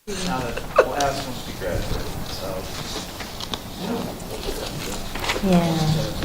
Now that we'll ask once we graduate, so. Yeah.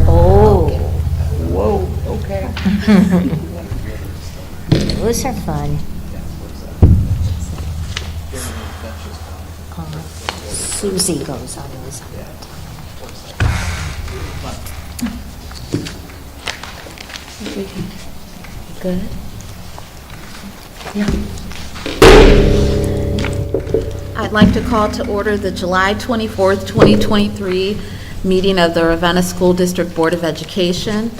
Oh. Whoa, okay. Those are fun. Susie goes on those. Good. I'd like to call to order the July 24th, 2023 meeting of the Ravenna School District Board of Education.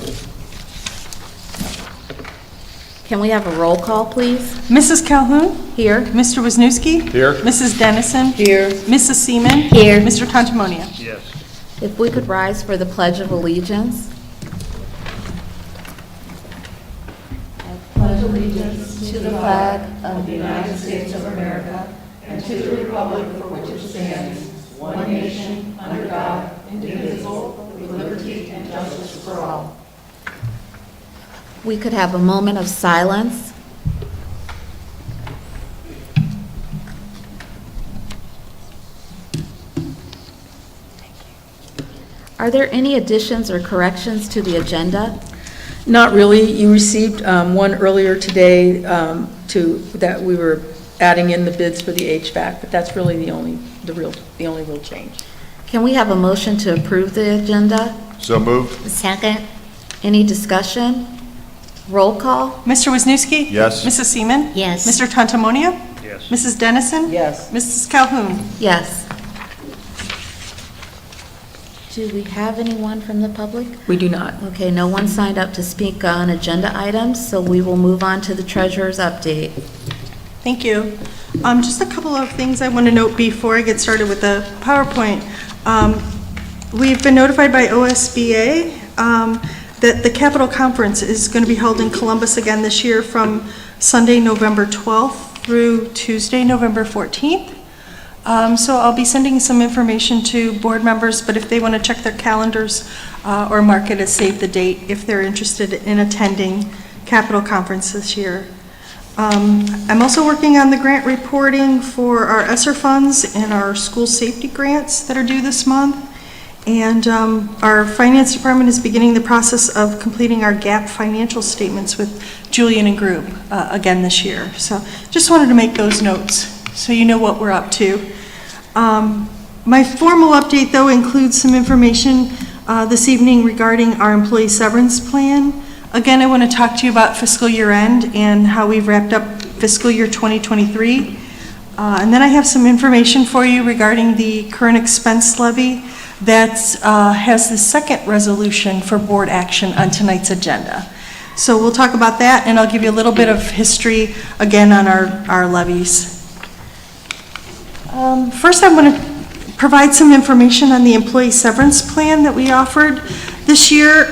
Can we have a roll call, please? Mrs. Calhoun? Here. Mr. Wisniewski? Here. Mrs. Dennison? Here. Mrs. Seaman? Here. Mr. Tantamonia? Yes. If we could rise for the Pledge of Allegiance. Pledge allegiance to the flag of the United States of America and to the republic for which it stands, one nation, under God, indivisible, with liberty and justice for all. We could have a moment of silence. Are there any additions or corrections to the agenda? Not really. You received one earlier today that we were adding in the bids for the HVAC, but that's really the only real change. Can we have a motion to approve the agenda? So moved? Second? Any discussion? Roll call? Mr. Wisniewski? Yes. Mrs. Seaman? Yes. Mr. Tantamonia? Yes. Mrs. Dennison? Yes. Mrs. Calhoun? Yes. Do we have anyone from the public? We do not. Okay, no one signed up to speak on agenda items, so we will move on to the treasurer's update. Thank you. Just a couple of things I want to note before I get started with the PowerPoint. We've been notified by OSBA that the Capitol Conference is going to be held in Columbus again this year from Sunday, November 12th through Tuesday, November 14th. So I'll be sending some information to board members, but if they want to check their calendars or mark it as save the date if they're interested in attending Capitol Conference this year. I'm also working on the grant reporting for our ESSER funds and our school safety grants that are due this month. And our finance department is beginning the process of completing our GAAP financial statements with Julian and Group again this year. So just wanted to make those notes so you know what we're up to. My formal update, though, includes some information this evening regarding our employee severance plan. Again, I want to talk to you about fiscal year end and how we've wrapped up fiscal year 2023. And then I have some information for you regarding the current expense levy that has the second resolution for board action on tonight's agenda. So we'll talk about that, and I'll give you a little bit of history again on our levies. First, I want to provide some information on the employee severance plan that we offered this year.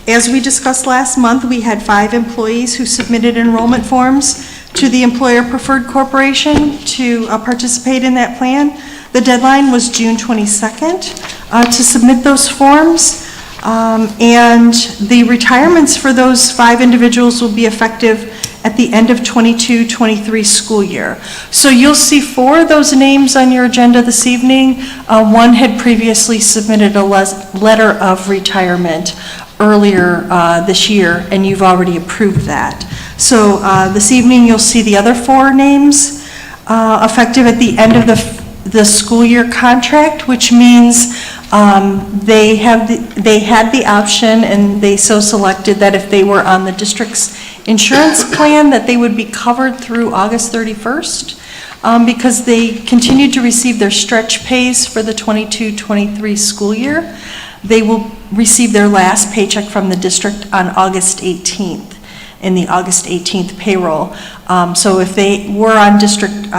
As we discussed last month, we had 5 employees who submitted enrollment forms to the Employer Preferred Corporation to participate in that plan. The deadline was June 22nd to submit those forms, and the retirements for those 5 individuals will be effective at the end of 22-23 school year. So you'll see 4 of those names on your agenda this evening. One had previously submitted a letter of retirement earlier this year, and you've already approved that. So this evening you'll see the other 4 names effective at the end of the school year contract, which means they had the option, and they so selected that if they were on the district's insurance plan, that they would be covered through August 31st because they continued to receive their stretch pays for the 22-23 school year. They will receive their last paycheck from the district on August 18th in the August 18th payroll. So if they were on district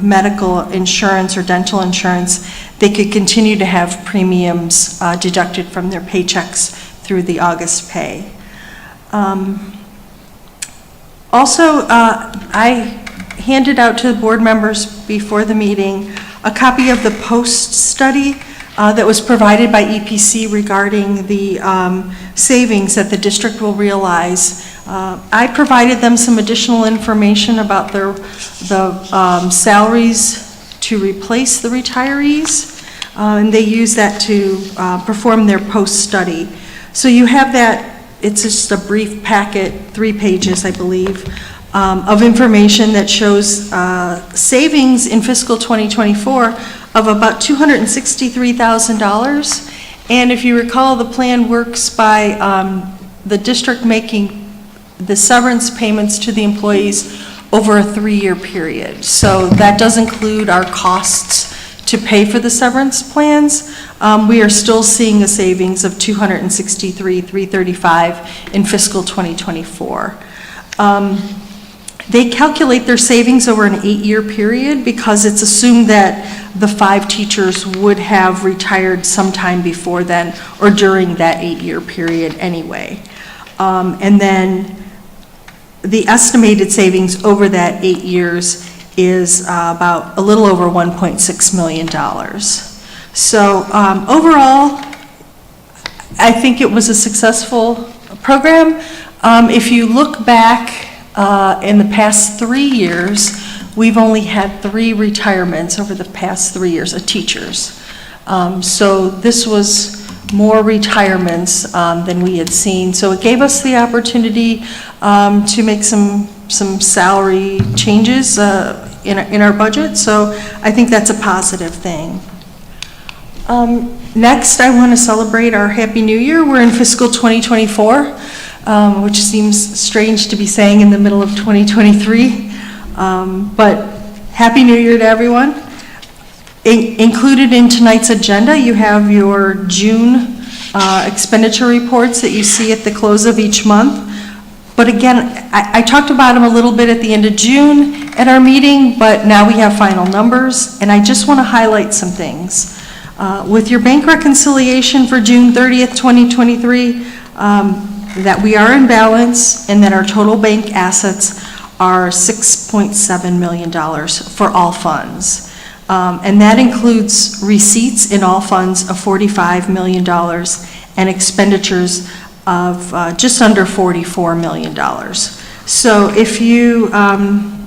medical insurance or dental insurance, they could continue to have premiums deducted from their paychecks through the August pay. Also, I handed out to the board members before the meeting a copy of the post study that was provided by EPC regarding the savings that the district will realize. I provided them some additional information about the salaries to replace the retirees, and they use that to perform their post study. So you have that. It's just a brief packet, 3 pages, I believe, of information that shows savings in fiscal 2024 of about $263,000. And if you recall, the plan works by the district making the severance payments to the employees over a 3-year period. So that does include our costs to pay for the severance plans. We are still seeing a savings of $263,335 in fiscal 2024. They calculate their savings over an 8-year period because it's assumed that the 5 teachers would have retired sometime before then or during that 8-year period anyway. And then the estimated savings over that 8 years is about a little over $1.6 million. So overall, I think it was a successful program. If you look back in the past 3 years, we've only had 3 retirements over the past 3 years of teachers. So this was more retirements than we had seen. So it gave us the opportunity to make some salary changes in our budget. So I think that's a positive thing. Next, I want to celebrate our Happy New Year. We're in fiscal 2024, which seems strange to be saying in the middle of 2023. But Happy New Year to everyone. Included in tonight's agenda, you have your June expenditure reports that you see at the close of each month. But again, I talked about them a little bit at the end of June at our meeting, but now we have final numbers, and I just want to highlight some things. With your bank reconciliation for June 30th, 2023, that we are in balance and that our total bank assets are $6.7 million for all funds. And that includes receipts in all funds of $45 million and expenditures of just under $44 million. So if you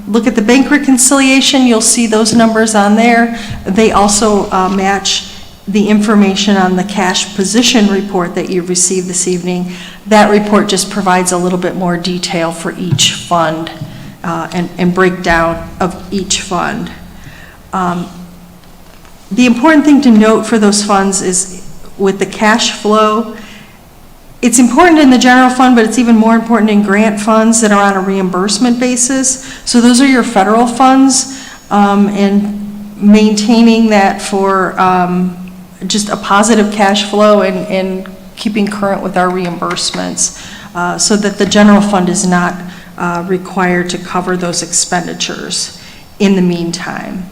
look at the bank reconciliation, you'll see those numbers on there. They also match the information on the cash position report that you received this evening. That report just provides a little bit more detail for each fund and breakdown of each fund. The important thing to note for those funds is with the cash flow, It's important in the general fund, but it's even more important in grant funds that are on a reimbursement basis. So those are your federal funds, and maintaining that for just a positive cash flow and keeping current with our reimbursements, so that the general fund is not required to cover those expenditures in the meantime.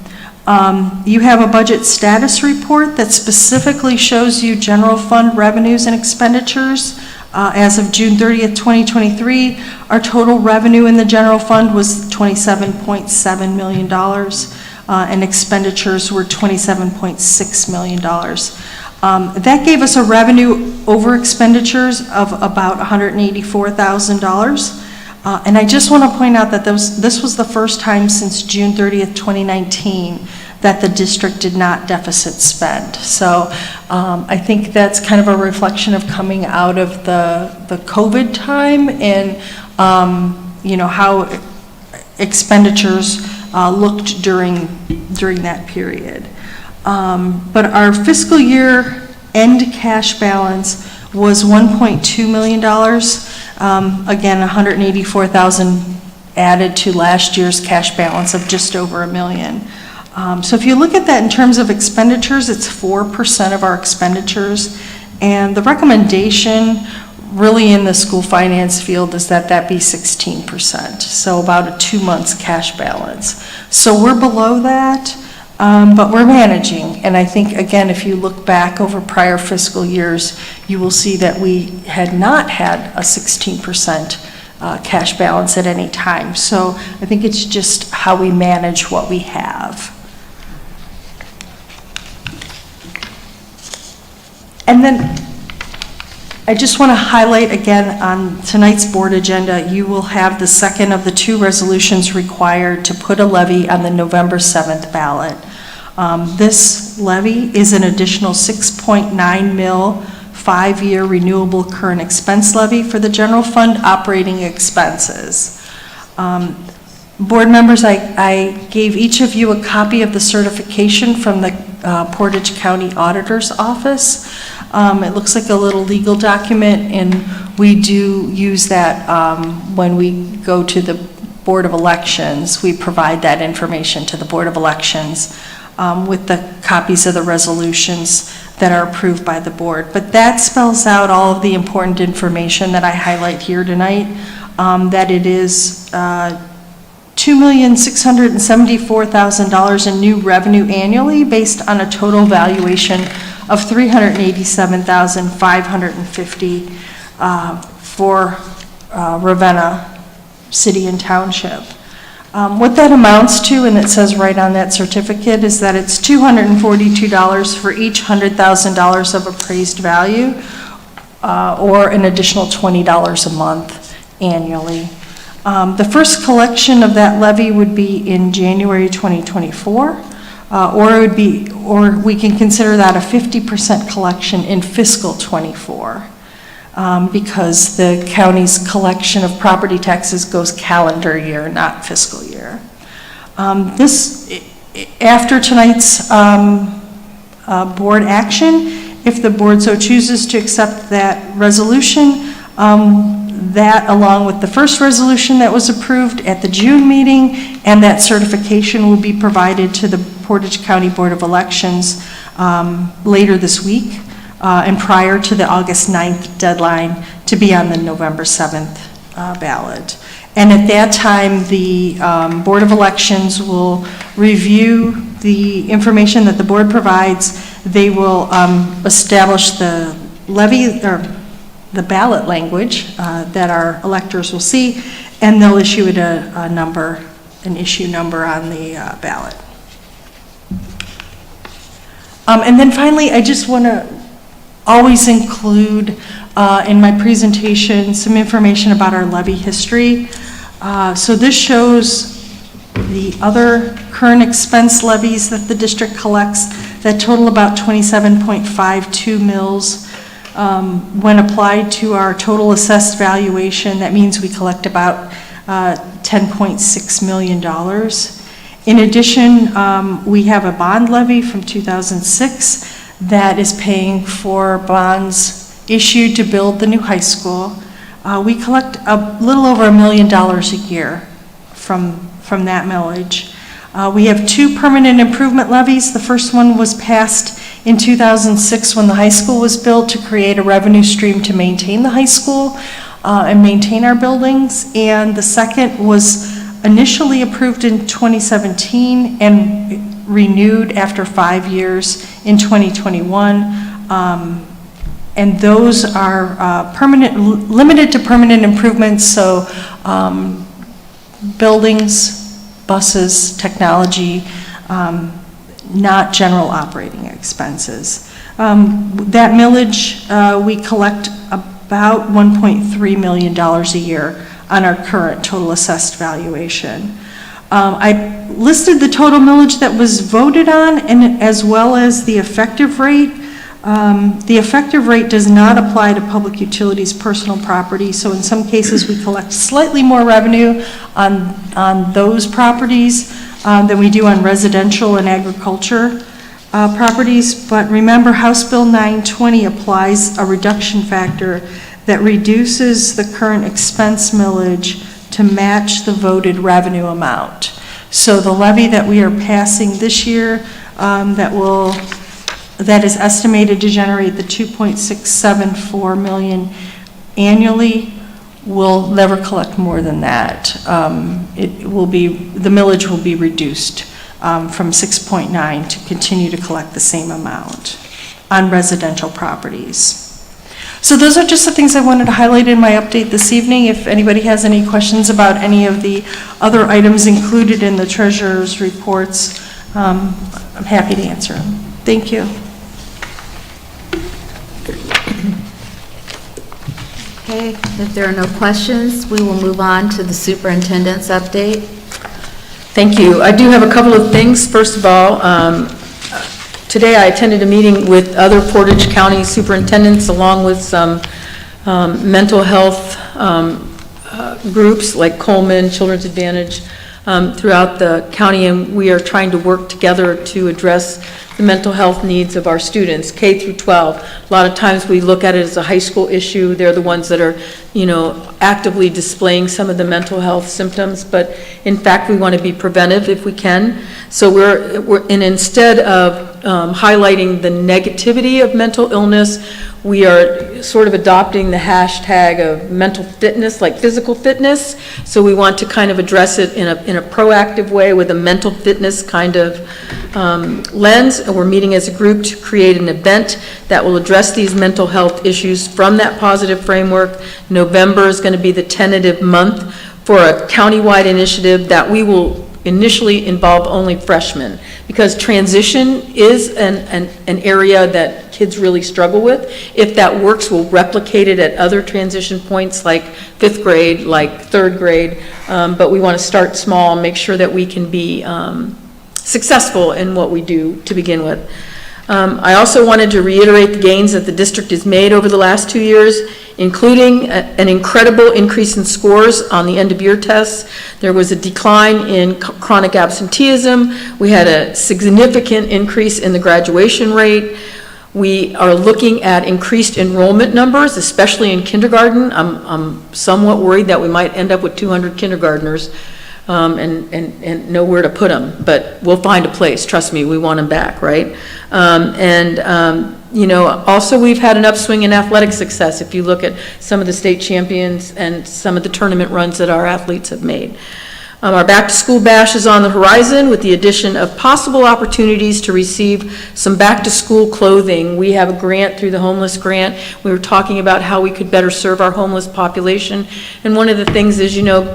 You have a budget status report that specifically shows you general fund revenues and expenditures. As of June 30th, 2023, our total revenue in the general fund was $27.7 million, and expenditures were $27.6 million. That gave us a revenue over expenditures of about $184,000. And I just want to point out that this was the first time since June 30th, 2019, that the district did not deficit spend. So I think that's kind of a reflection of coming out of the COVID time and how expenditures looked during that period. But our fiscal year end cash balance was $1.2 million. Again, $184,000 added to last year's cash balance of just over $1 million. So if you look at that in terms of expenditures, it's 4% of our expenditures. And the recommendation really in the school finance field is that be 16%. So about a 2 months cash balance. So we're below that. But we're managing, and I think, again, if you look back over prior fiscal years, you will see that we had not had a 16% cash balance at any time. So I think it's just how we manage what we have. And then I just want to highlight again on tonight's board agenda, you will have the second of the 2 resolutions required to put a levy on the November 7th ballot. This levy is an additional 6.9 mil 5-year renewable current expense levy for the general fund operating expenses. Board members, I gave each of you a copy of the certification from the Portage County Auditor's Office. It looks like a little legal document, and we do use that when we go to the Board of Elections. We provide that information to the Board of Elections with the copies of the resolutions that are approved by the board. But that spells out all of the important information that I highlight here tonight, that it is $2,674,000 in new revenue annually based on a total valuation of $387,550 for Ravenna City and Township. What that amounts to, and it says right on that certificate, is that it's $242 for each $100,000 of appraised value, or an additional $20 a month annually. The first collection of that levy would be in January 2024, or we can consider that a 50% collection in fiscal 24. Because the county's collection of property taxes goes calendar year, not fiscal year. After tonight's board action, if the board so chooses to accept that resolution, that along with the first resolution that was approved at the June meeting, and that certification will be provided to the Portage County Board of Elections later this week. And prior to the August 9th deadline to be on the November 7th ballot. And at that time, the Board of Elections will review the information that the board provides. They will establish the levy, or the ballot language that our electors will see, and they'll issue it an issue number on the ballot. And then finally, I just want to always include in my presentation some information about our levy history. So this shows the other current expense levies that the district collects that total about 27.52 mils. When applied to our total assessed valuation, that means we collect about $10.6 million. In addition, we have a bond levy from 2006 that is paying for bonds issued to build the new high school. We collect a little over $1 million a year from that millage. We have 2 permanent improvement levies. The first one was passed in 2006 when the high school was built to create a revenue stream to maintain the high school and maintain our buildings. And the second was initially approved in 2017 and renewed after 5 years in 2021. And those are limited to permanent improvements, so buildings, buses, technology, not general operating expenses. That millage, we collect about $1.3 million a year on our current total assessed valuation. I listed the total millage that was voted on and as well as the effective rate. The effective rate does not apply to public utilities, personal property, so in some cases we collect slightly more revenue on those properties than we do on residential and agriculture properties. But remember, House Bill 920 applies a reduction factor that reduces the current expense millage to match the voted revenue amount. So the levy that we are passing this year that is estimated to generate the $2.674 million annually will never collect more than that. The millage will be reduced from 6.9 to continue to collect the same amount on residential properties. So those are just the things I wanted to highlight in my update this evening. If anybody has any questions about any of the other items included in the treasurer's reports, I'm happy to answer them. Thank you. Okay, if there are no questions, we will move on to the superintendent's update. Thank you. I do have a couple of things. First of all, today I attended a meeting with other Portage County superintendents along with some mental health groups like Coleman, Children's Advantage, throughout the county, and we are trying to work together to address the mental health needs of our students, K through 12. A lot of times we look at it as a high school issue. They're the ones that are, actively displaying some of the mental health symptoms, but in fact we want to be preventive if we can. So instead of highlighting the negativity of mental illness, we are sort of adopting the hashtag of mental fitness, like physical fitness. So we want to kind of address it in a proactive way with a mental fitness kind of lens. And we're meeting as a group to create an event that will address these mental health issues from that positive framework. November is going to be the tentative month for a countywide initiative that we will initially involve only freshmen, because transition is an area that kids really struggle with. If that works, we'll replicate it at other transition points like 5th grade, like 3rd grade, but we want to start small and make sure that we can be successful in what we do to begin with. I also wanted to reiterate the gains that the district has made over the last 2 years, including an incredible increase in scores on the end-of-year tests. There was a decline in chronic absenteeism. We had a significant increase in the graduation rate. We are looking at increased enrollment numbers, especially in kindergarten. I'm somewhat worried that we might end up with 200 kindergartners and nowhere to put them, but we'll find a place. Trust me, we want them back, right? Also we've had an upswing in athletic success if you look at some of the state champions and some of the tournament runs that our athletes have made. Our back to school bash is on the horizon with the addition of possible opportunities to receive some back to school clothing. We have a grant through the homeless grant. We were talking about how we could better serve our homeless population. And one of the things is,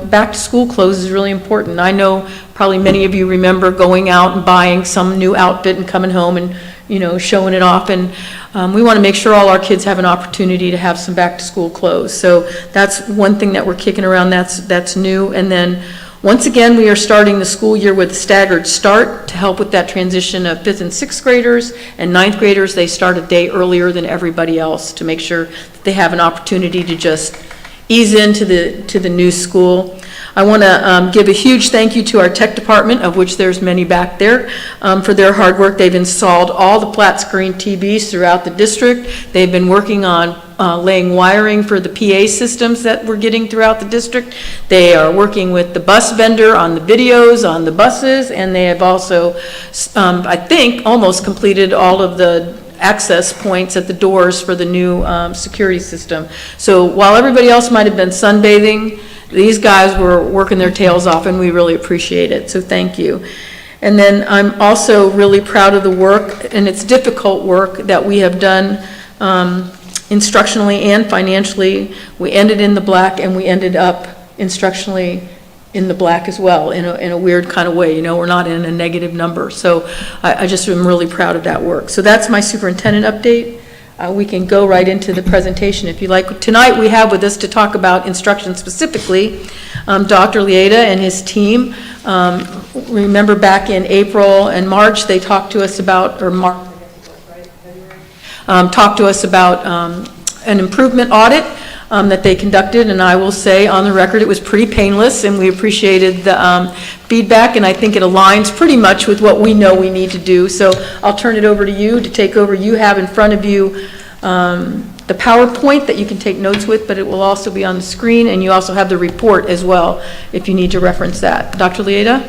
back to school clothes is really important. I know probably many of you remember going out and buying some new outfit and coming home and showing it off, and we want to make sure all our kids have an opportunity to have some back to school clothes. So that's one thing that we're kicking around that's new. And then once again, we are starting the school year with a staggered start to help with that transition of 5th and 6th graders and 9th graders. They start a day earlier than everybody else to make sure that they have an opportunity to just ease into the new school. I want to give a huge thank you to our tech department, of which there's many back there, for their hard work. They've installed all the flat screen TVs throughout the district. They've been working on laying wiring for the PA systems that we're getting throughout the district. They are working with the bus vendor on the videos on the buses, and they have also, I think, almost completed all of the access points at the doors for the new security system. So while everybody else might have been sunbathing, these guys were working their tails off, and we really appreciate it, so thank you. And then I'm also really proud of the work, and it's difficult work, that we have done instructionally and financially. We ended in the black, and we ended up instructionally in the black as well, in a weird kind of way. You know, we're not in a negative number. So I just am really proud of that work. So that's my superintendent update. We can go right into the presentation if you like. Tonight we have with us to talk about instruction specifically, Dr. Lieda and his team. Remember back in April and March, they talked to us about, or March, I guess it was, right? February? Talked to us about an improvement audit that they conducted, and I will say on the record it was pretty painless, and we appreciated the feedback, and I think it aligns pretty much with what we know we need to do. So I'll turn it over to you to take over. You have in front of you the PowerPoint that you can take notes with, but it will also be on the screen, and you also have the report as well if you need to reference that. Dr. Lieda?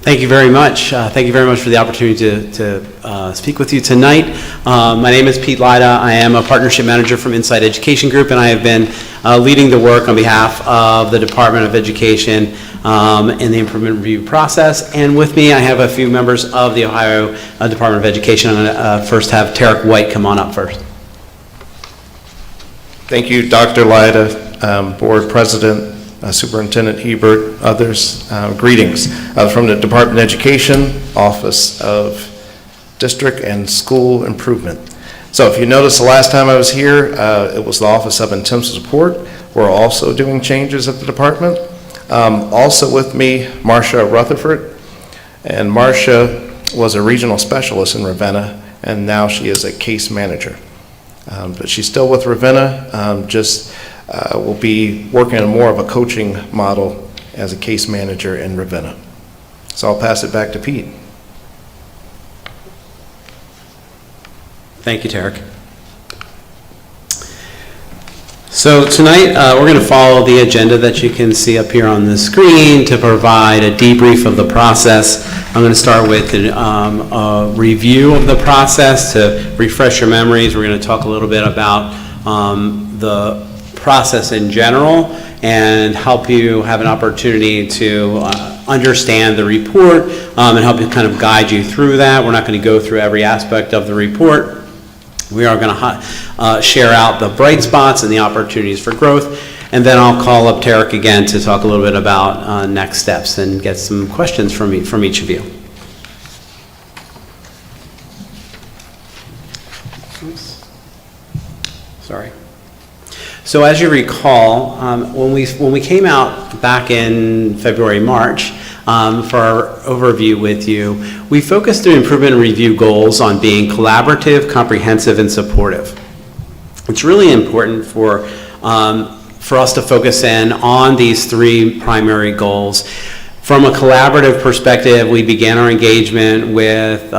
Thank you very much. Thank you very much for the opportunity to speak with you tonight. My name is Pete Lieda. I am a partnership manager from Inside Education Group, and I have been leading the work on behalf of the Department of Education in the improvement review process. And with me, I have a few members of the Ohio Department of Education. I'm going to first have Tarek White come on up first. Thank you, Dr. Lieda, Board President, Superintendent Hebert, others. Greetings from the Department of Education, Office of District and School Improvement. So if you notice, the last time I was here, it was the Office of Intensive Support. We're also doing changes at the department. Also with me, Marcia Rutherford, and Marcia was a regional specialist in Ravenna, and now she is a case manager. But she's still with Ravenna, will be working on more of a coaching model as a case manager in Ravenna. So I'll pass it back to Pete. Thank you, Tarek. So tonight we're going to follow the agenda that you can see up here on the screen to provide a debrief of the process. I'm going to start with a review of the process to refresh your memories. We're going to talk a little bit about the process in general and help you have an opportunity to understand the report and help you kind of guide you through that. We're not going to go through every aspect of the report. We are going to share out the bright spots and the opportunities for growth, and then I'll call up Tarek again to talk a little bit about next steps and get some questions from each of you. Oops. Sorry. So as you recall, when we came out back in February, March, for our overview with you, we focused the improvement and review goals on being collaborative, comprehensive, and supportive. It's really important for us to focus in on these three primary goals. From a collaborative perspective, we began our engagement with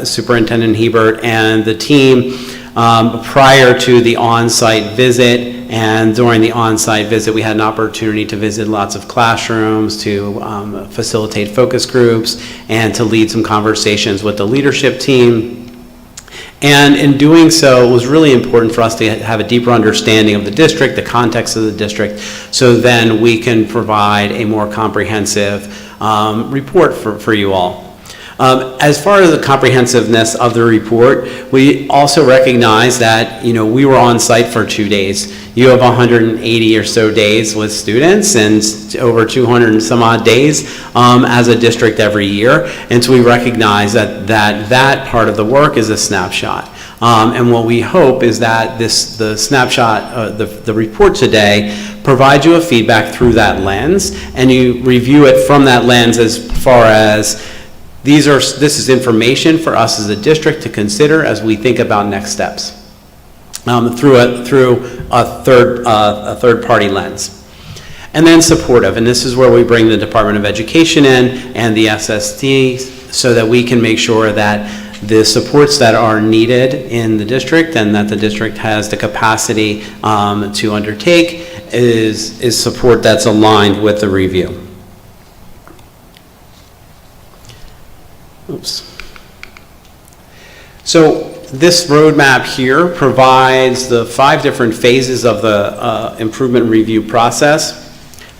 Superintendent Hebert and the team prior to the on-site visit. And during the on-site visit, we had an opportunity to visit lots of classrooms, to facilitate focus groups, and to lead some conversations with the leadership team. And in doing so, it was really important for us to have a deeper understanding of the district, the context of the district, so then we can provide a more comprehensive report for you all. As far as the comprehensiveness of the report, we also recognize that, we were on site for 2 days. You have 180 or so days with students and over 200 and some odd days as a district every year. And so we recognize that part of the work is a snapshot. And what we hope is that the snapshot, the report today, provides you a feedback through that lens, and you review it from that lens as far as this is information for us as a district to consider as we think about next steps. through a third-party lens. And then supportive, and this is where we bring the Department of Education in and the SSD so that we can make sure that the supports that are needed in the district and that the district has the capacity to undertake is support that's aligned with the review. Oops. So this roadmap here provides the 5 different phases of the improvement review process.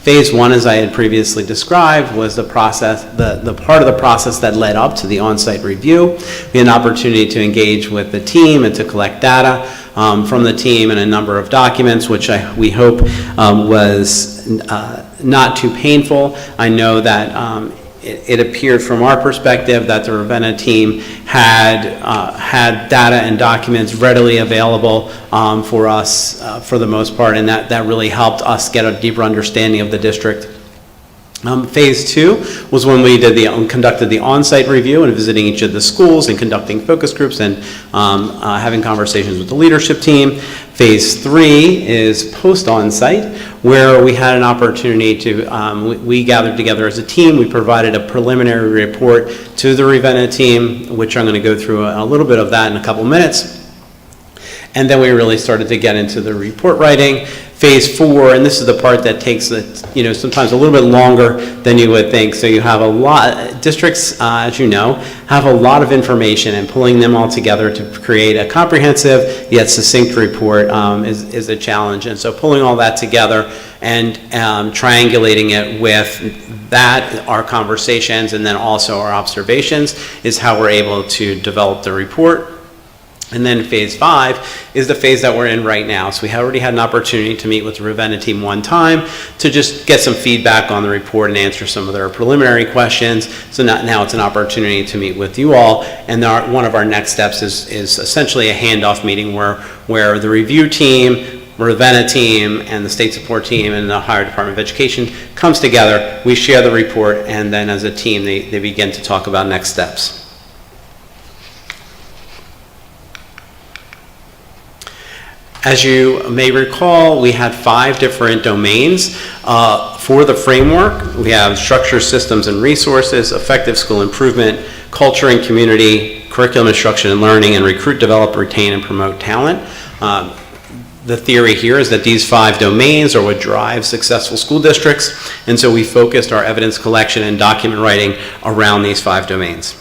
Phase 1, as I had previously described, was the process, the part of the process that led up to the on-site review. We had an opportunity to engage with the team and to collect data from the team and a number of documents, which we hope was not too painful. I know that it appeared from our perspective that the Ravenna team had data and documents readily available for us for the most part, and that really helped us get a deeper understanding of the district. Phase 2 was when we conducted the on-site review and visiting each of the schools and conducting focus groups and having conversations with the leadership team. Phase 3 is post-on-site, where we had an opportunity to, we gathered together as a team. We provided a preliminary report to the Ravenna team, which I'm going to go through a little bit of that in a couple minutes. And then we really started to get into the report writing. Phase 4, and this is the part that takes sometimes a little bit longer than you would think. So you have a lot, districts, as you know, have a lot of information, and pulling them all together to create a comprehensive yet succinct report is a challenge. And so pulling all that together and triangulating it with that, our conversations, and then also our observations is how we're able to develop the report. And then phase 5 is the phase that we're in right now. So we already had an opportunity to meet with the Ravenna team one time to just get some feedback on the report and answer some of their preliminary questions. So now it's an opportunity to meet with you all. And one of our next steps is essentially a handoff meeting where the review team, Ravenna team, and the state support team and the Ohio Department of Education comes together. We share the report, and then as a team they begin to talk about next steps. As you may recall, we had 5 different domains for the framework. We have structure, systems, and resources, effective school improvement, culture and community, curriculum instruction and learning, and recruit, develop, retain, and promote talent. The theory here is that these 5 domains are what drive successful school districts, and so we focused our evidence collection and document writing around these 5 domains.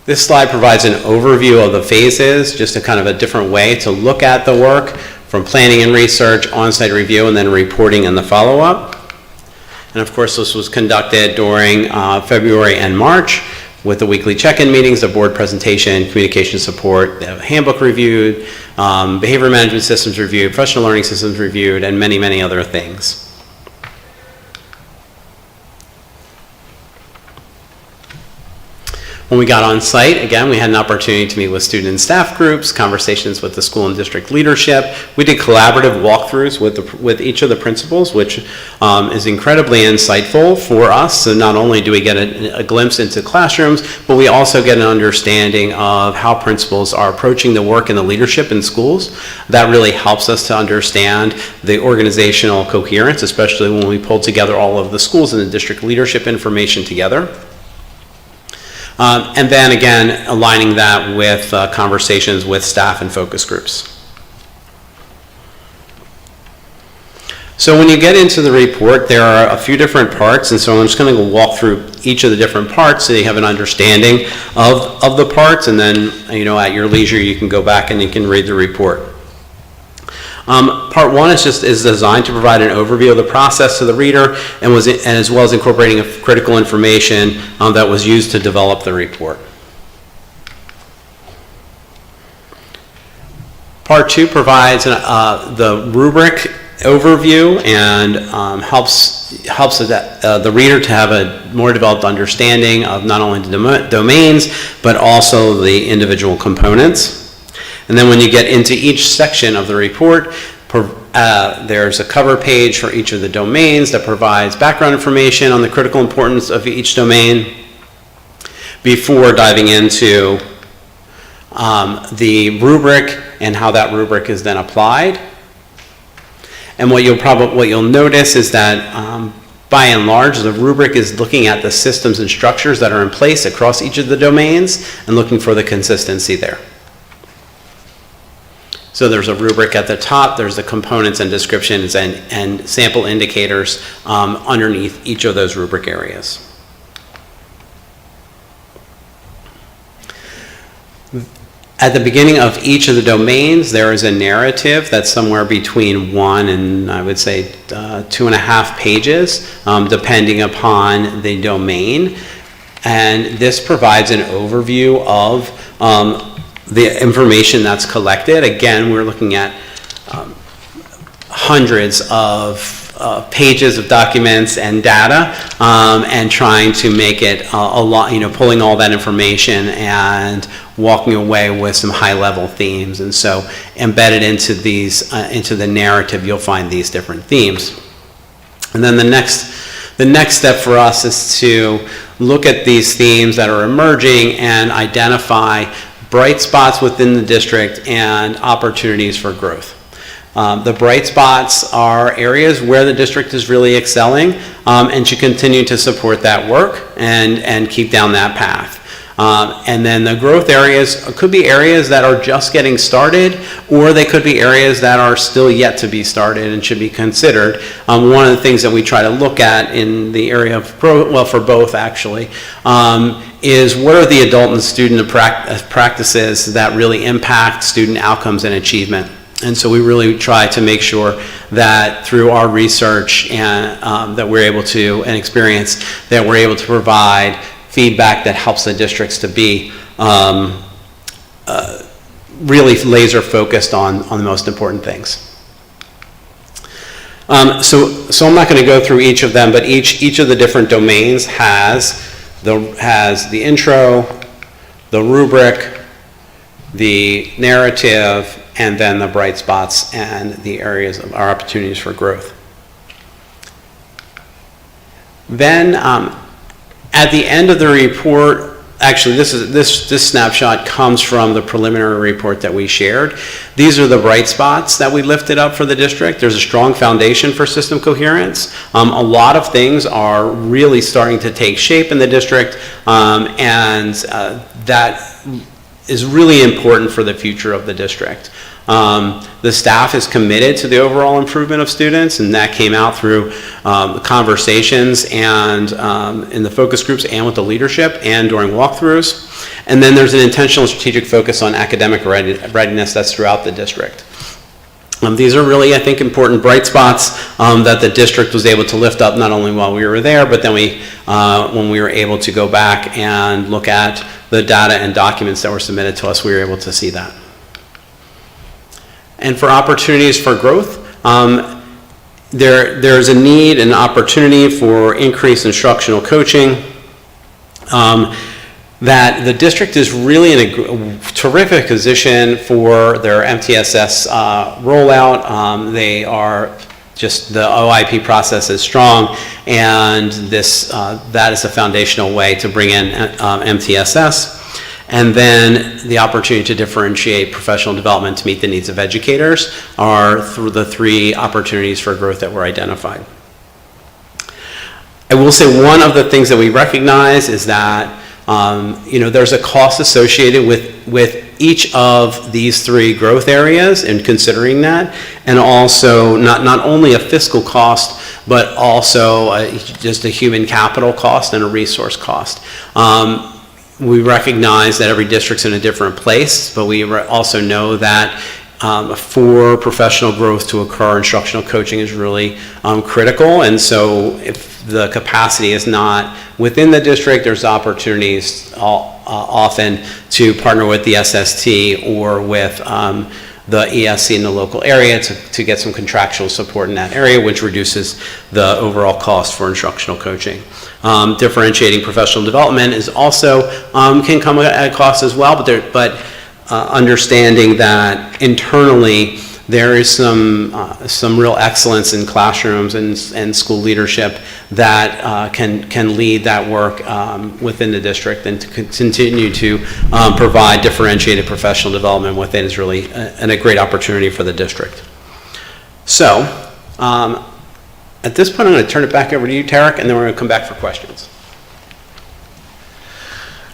This slide provides an overview of the phases, just a kind of a different way to look at the work from planning and research, on-site review, and then reporting and the follow-up. And of course, this was conducted during February and March with the weekly check-in meetings, the board presentation, communication support, the handbook reviewed, behavior management systems reviewed, professional learning systems reviewed, and many, many other things. When we got on site, again, we had an opportunity to meet with student and staff groups, conversations with the school and district leadership. We did collaborative walkthroughs with each of the principals, which is incredibly insightful for us. So not only do we get a glimpse into classrooms, but we also get an understanding of how principals are approaching the work and the leadership in schools. That really helps us to understand the organizational coherence, especially when we pull together all of the schools and the district leadership information together. And then again, aligning that with conversations with staff and focus groups. So when you get into the report, there are a few different parts, and so I'm just going to walk through each of the different parts so you have an understanding of the parts, and then at your leisure you can go back and you can read the report. Part 1 is designed to provide an overview of the process to the reader and as well as incorporating critical information that was used to develop the report. Part 2 provides the rubric overview and helps the reader to have a more developed understanding of not only the domains but also the individual components. And then when you get into each section of the report, there's a cover page for each of the domains that provides background information on the critical importance of each domain. before diving into the rubric and how that rubric is then applied. And what you'll notice is that by and large, the rubric is looking at the systems and structures that are in place across each of the domains and looking for the consistency there. So there's a rubric at the top, there's the components and descriptions and sample indicators underneath each of those rubric areas. At the beginning of each of the domains, there is a narrative that's somewhere between 1 and, I would say, 2.5 pages, depending upon the domain. And this provides an overview of the information that's collected. Again, we're looking at hundreds of pages of documents and data, and trying to make it a lot, pulling all that information and walking away with some high-level themes. And so embedded into these, into the narrative, you'll find these different themes. And then the next step for us is to look at these themes that are emerging and identify bright spots within the district and opportunities for growth. The bright spots are areas where the district is really excelling, and should continue to support that work and keep down that path. And then the growth areas could be areas that are just getting started, or they could be areas that are still yet to be started and should be considered. One of the things that we try to look at in the area of growth, well, for both actually, is what are the adult and student practices that really impact student outcomes and achievement. And so we really try to make sure that through our research and that we're able to, and experience, that we're able to provide feedback that helps the districts to be really laser focused on the most important things. So I'm not going to go through each of them, but each of the different domains has the intro, the rubric, the narrative, and then the bright spots and the areas of our opportunities for growth. Then at the end of the report, actually this snapshot comes from the preliminary report that we shared. These are the bright spots that we lifted up for the district. There's a strong foundation for system coherence. A lot of things are really starting to take shape in the district, and that is really important for the future of the district. The staff is committed to the overall improvement of students, and that came out through conversations and in the focus groups and with the leadership and during walkthroughs. And then there's an intentional strategic focus on academic readiness that's throughout the district. These are really, I think, important bright spots that the district was able to lift up not only while we were there, but then when we were able to go back and look at the data and documents that were submitted to us, we were able to see that. And for opportunities for growth, there's a need and opportunity for increased instructional coaching. That the district is really in a terrific position for their MTSS rollout. They are just, the OIP process is strong, and that is a foundational way to bring in MTSS. And then the opportunity to differentiate professional development to meet the needs of educators are through the 3 opportunities for growth that were identified. I will say one of the things that we recognize is that there's a cost associated with each of these 3 growth areas, and considering that, and also not only a fiscal cost, but also just a human capital cost and a resource cost. We recognize that every district's in a different place, but we also know that for professional growth to occur, instructional coaching is really critical. And so if the capacity is not within the district, there's opportunities often to partner with the SST or with the ESC in the local area to get some contractual support in that area, which reduces the overall cost for instructional coaching. Differentiating professional development is also can come at a cost as well, but understanding that internally there is some real excellence in classrooms and school leadership that can lead that work within the district, and to continue to provide differentiated professional development within is really a great opportunity for the district. So, at this point, I'm going to turn it back over to you, Tarek, and then we're going to come back for questions.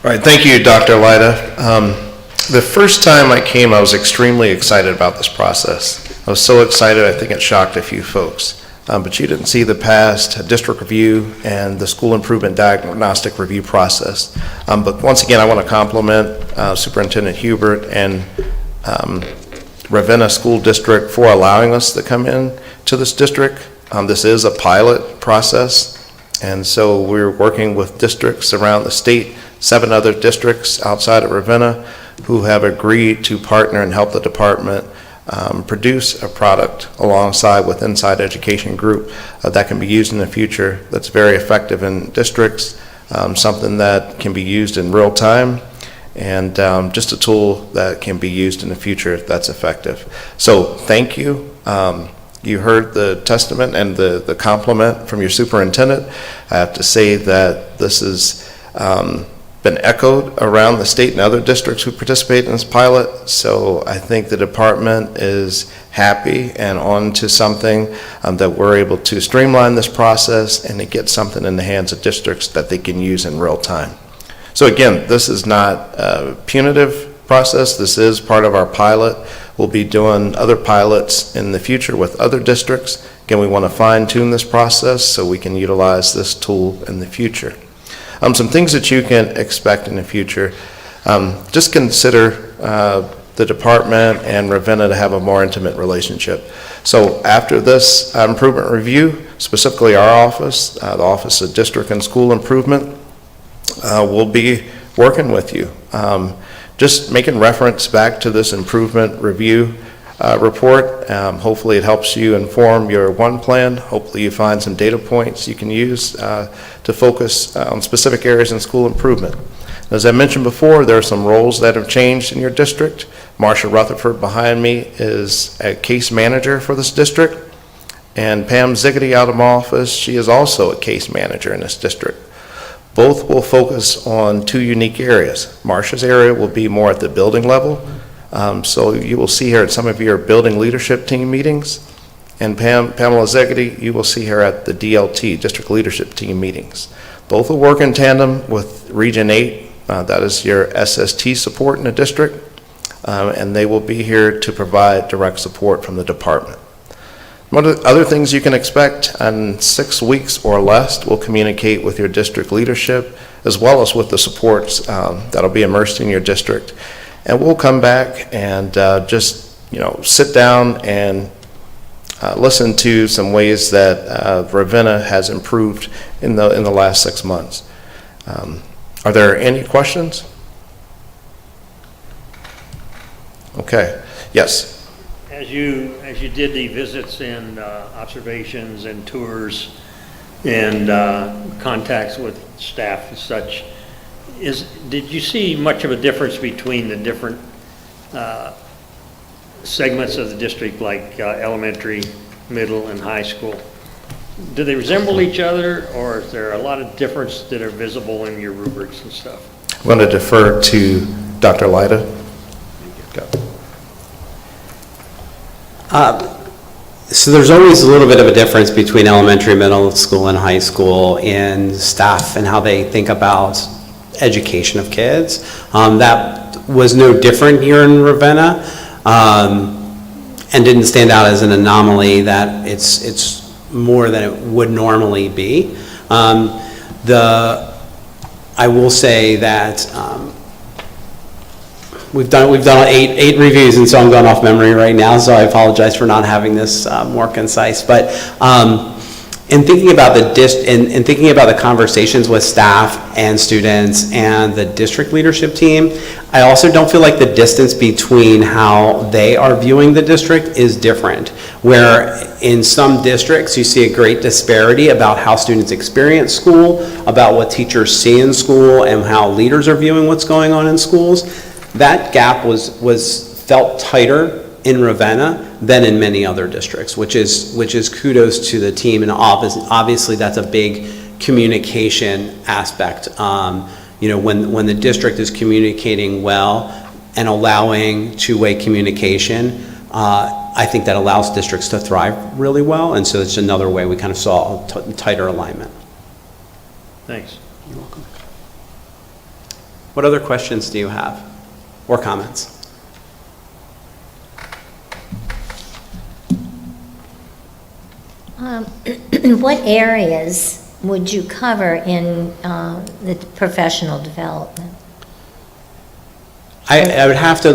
All right, thank you, Dr. Lyda. The first time I came, I was extremely excited about this process. I was so excited, I think it shocked a few folks. But you didn't see the past district review and the school improvement diagnostic review process. But once again, I want to compliment Superintendent Hubert and Ravenna School District for allowing us to come in to this district. This is a pilot process, and so we're working with districts around the state, 7 other districts outside of Ravenna, who have agreed to partner and help the department produce a product alongside with Inside Education Group that can be used in the future, that's very effective in districts, something that can be used in real time, and just a tool that can be used in the future that's effective. So thank you. You heard the testament and the compliment from your superintendent. I have to say that this has been echoed around the state and other districts who participate in this pilot. So I think the department is happy and on to something that we're able to streamline this process and to get something in the hands of districts that they can use in real time. So again, this is not a punitive process. This is part of our pilot. We'll be doing other pilots in the future with other districts. Again, we want to fine tune this process so we can utilize this tool in the future. Some things that you can expect in the future, just consider the department and Ravenna to have a more intimate relationship. So after this improvement review, specifically our office, the Office of District and School Improvement, will be working with you. Just making reference back to this improvement review report. Hopefully it helps you inform your one plan. Hopefully you find some data points you can use to focus on specific areas in school improvement. As I mentioned before, there are some roles that have changed in your district. Marsha Rutherford behind me is a case manager for this district, and Pam Ziggety out of my office, she is also a case manager in this district. Both will focus on 2 unique areas. Marsha's area will be more at the building level, so you will see her at some of your building leadership team meetings, and Pamela Ziggety, you will see her at the DLT, District Leadership Team meetings. Both will work in tandem with Region 8, that is your SST support in the district, and they will be here to provide direct support from the department. One of the other things you can expect, in 6 weeks or less, we'll communicate with your district leadership as well as with the supports that'll be immersed in your district. And we'll come back and just sit down and listen to some ways that Ravenna has improved in the last 6 months. Are there any questions? Okay. Yes. As you did the visits and observations and tours and contacts with staff and such, did you see much of a difference between the different segments of the district, like elementary, middle, and high school? Do they resemble each other, or is there a lot of difference that are visible in your rubrics and stuff? I'm going to defer to Dr. Lyda. Go. So there's always a little bit of a difference between elementary, middle school, and high school in staff and how they think about education of kids. That was no different here in Ravenna, and didn't stand out as an anomaly that it's more than it would normally be. I will say that we've done eight reviews, and so I'm going off memory right now, so I apologize for not having this more concise. But in thinking about thinking about the conversations with staff and students and the district leadership team, I also don't feel like the distance between how they are viewing the district is different. Where in some districts you see a great disparity about how students experience school, about what teachers see in school, and how leaders are viewing what's going on in schools. That gap was felt tighter in Ravenna than in many other districts, which is kudos to the team, and obviously that's a big communication aspect. When the district is communicating well and allowing two-way communication, I think that allows districts to thrive really well, and so it's another way we kind of saw tighter alignment. Thanks. You're welcome. What other questions do you have, or comments? What areas would you cover in the professional development? That's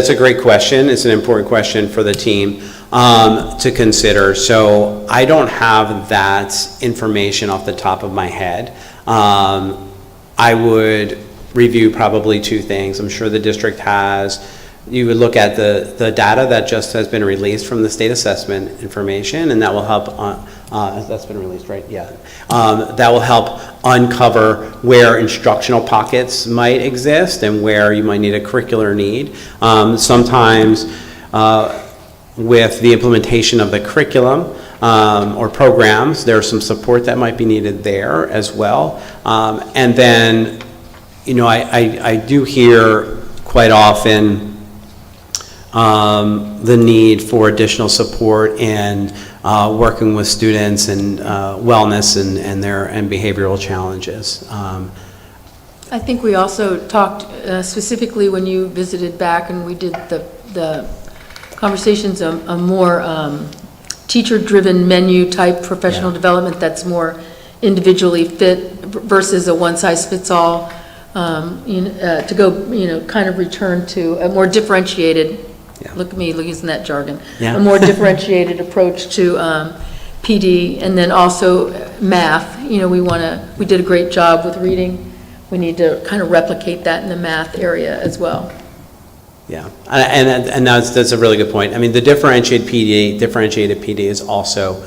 a great question. It's an important question for the team to consider. So I don't have that information off the top of my head. I would review probably two things. I'm sure the district has. You would look at the data that just has been released from the state assessment information, and that will help, that's been released, right? Yeah. That will help uncover where instructional pockets might exist and where you might need a curricular need. Sometimes with the implementation of the curriculum or programs, there's some support that might be needed there as well. And then, I do hear quite often the need for additional support in working with students and wellness and behavioral challenges. I think we also talked specifically when you visited back and we did the conversations, a more teacher-driven menu type professional development that's more individually fit versus a one-size-fits-all, to go, kind of return to a more differentiated. Yeah. Look at me using that jargon. Yeah. A more differentiated approach to PD, and then also math. We did a great job with reading. We need to kind of replicate that in the math area as well. Yeah, and that's a really good point. I mean, the differentiated PD is also,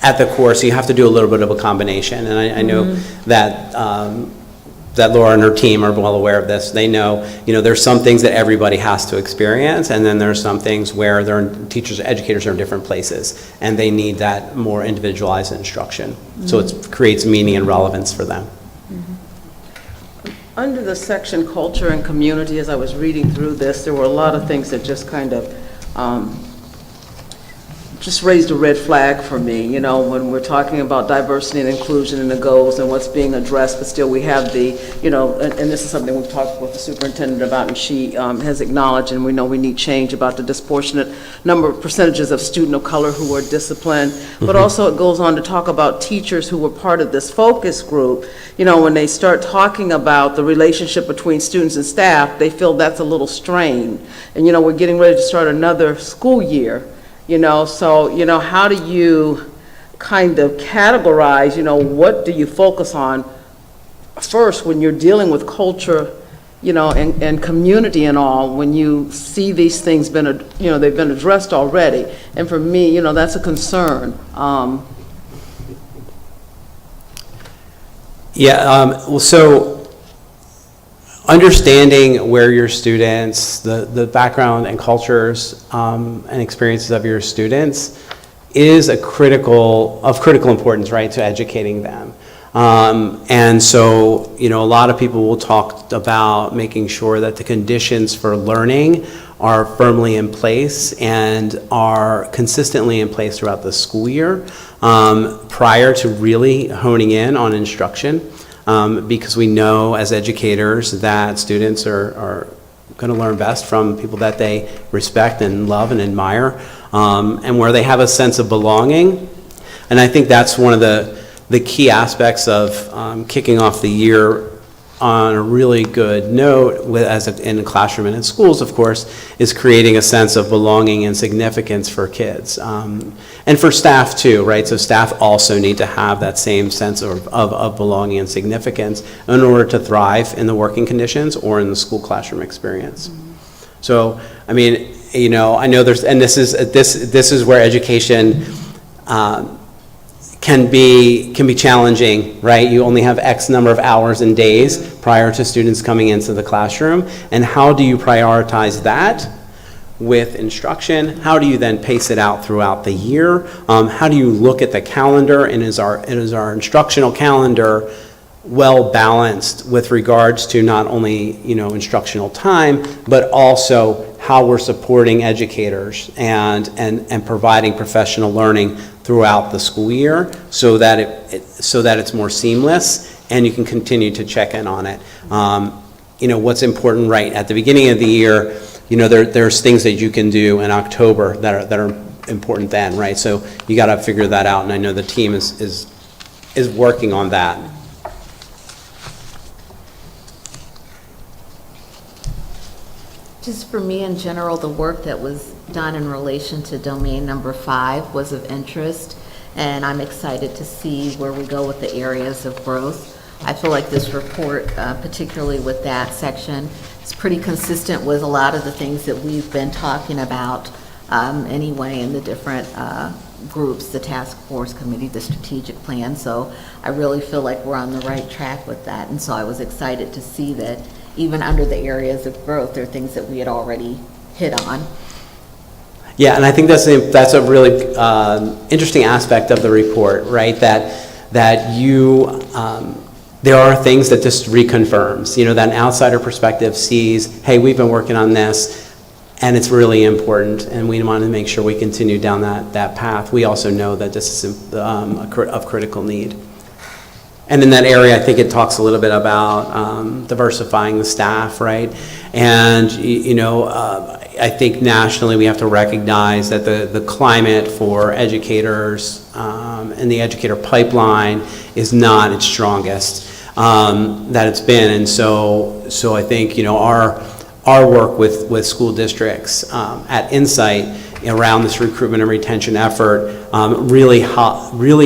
at the core, so you have to do a little bit of a combination. And I know that Laura and her team are well aware of this. They know, there's some things that everybody has to experience, and then there's some things where teachers, educators are in different places, and they need that more individualized instruction. So it creates meaning and relevance for them. Under the section culture and community, as I was reading through this, there were a lot of things that just kind of just raised a red flag for me, when we're talking about diversity and inclusion and the goals and what's being addressed, but still we have the, and this is something we've talked with the superintendent about, and she has acknowledged, and we know we need change about the disproportionate percentages of student of color who are disciplined, but also it goes on to talk about teachers who were part of this focus group. When they start talking about the relationship between students and staff, they feel that's a little strained. And, we're getting ready to start another school year. So, how do you kind of categorize, what do you focus on first when you're dealing with culture, and community and all, when you see these things they've been addressed already. And for me, that's a concern. So understanding where your students, the background and cultures and experiences of your students is of critical importance, right, to educating them. And so, a lot of people will talk about making sure that the conditions for learning are firmly in place and are consistently in place throughout the school year prior to really honing in on instruction. Because we know as educators that students are going to learn best from people that they respect and love and admire, and where they have a sense of belonging. And I think that's one of the key aspects of kicking off the year on a really good note, in a classroom and in schools, of course, is creating a sense of belonging and significance for kids. And for staff too, right? So staff also need to have that same sense of belonging and significance in order to thrive in the working conditions or in the school classroom experience. So, I mean, I know this is where education can be challenging, right? You only have X number of hours and days prior to students coming into the classroom, and how do you prioritize that with instruction? How do you then pace it out throughout the year? How do you look at the calendar, and is our instructional calendar well balanced with regards to not only, instructional time, but also how we're supporting educators and providing professional learning throughout the school year, so that it's more seamless and you can continue to check in on it. What's important right at the beginning of the year, there's things that you can do in October that are important then, right? So you got to figure that out, and I know the team is working on that. Just for me in general, the work that was done in relation to domain number 5 was of interest, and I'm excited to see where we go with the areas of growth. I feel like this report, particularly with that section, is pretty consistent with a lot of the things that we've been talking about anyway in the different groups, the task force committee, the strategic plan. So I really feel like we're on the right track with that, and so I was excited to see that even under the areas of growth, there are things that we had already hit on. Yeah, and I think that's a really interesting aspect of the report, right? That you, there are things that just reconfirms, that an outsider perspective sees, hey, we've been working on this, and it's really important, and we want to make sure we continue down that path. We also know that this is of critical need. And in that area, I think it talks a little bit about diversifying the staff, right? And, I think nationally we have to recognize that the climate for educators and the educator pipeline is not its strongest that it's been. And so I think, our work with school districts at Insight around this recruitment and retention effort really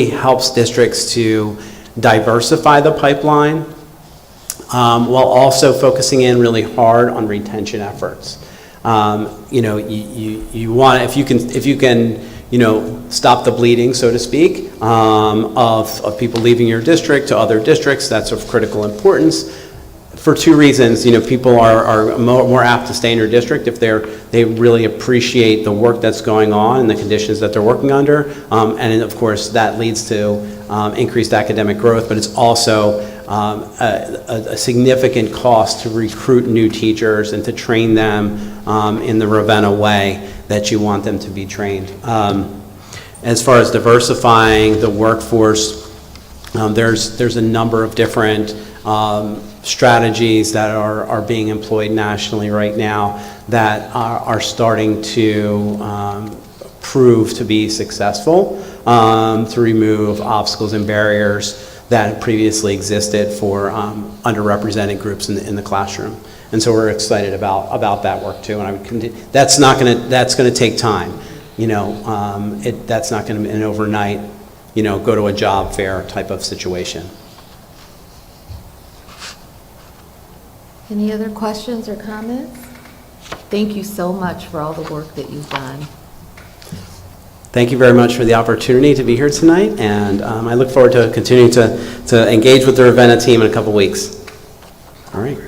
helps districts to diversify the pipeline while also focusing in really hard on retention efforts. You want, if you can stop the bleeding, so to speak, of people leaving your district to other districts, that's of critical importance. For two reasons, people are more apt to stay in your district if they really appreciate the work that's going on and the conditions that they're working under, and of course that leads to increased academic growth, but it's also a significant cost to recruit new teachers and to train them in the Ravenna way that you want them to be trained. As far as diversifying the workforce, there's a number of different strategies that are being employed nationally right now that are starting to prove to be successful to remove obstacles and barriers that previously existed for underrepresented groups in the classroom. And so we're excited about that work too. And I would continue, that's going to take time. That's not going to be an overnight, go to a job fair type of situation. Any other questions or comments? Thank you so much for all the work that you've done. Thank you very much for the opportunity to be here tonight, and I look forward to continuing to engage with the Ravenna team in a couple weeks. All right.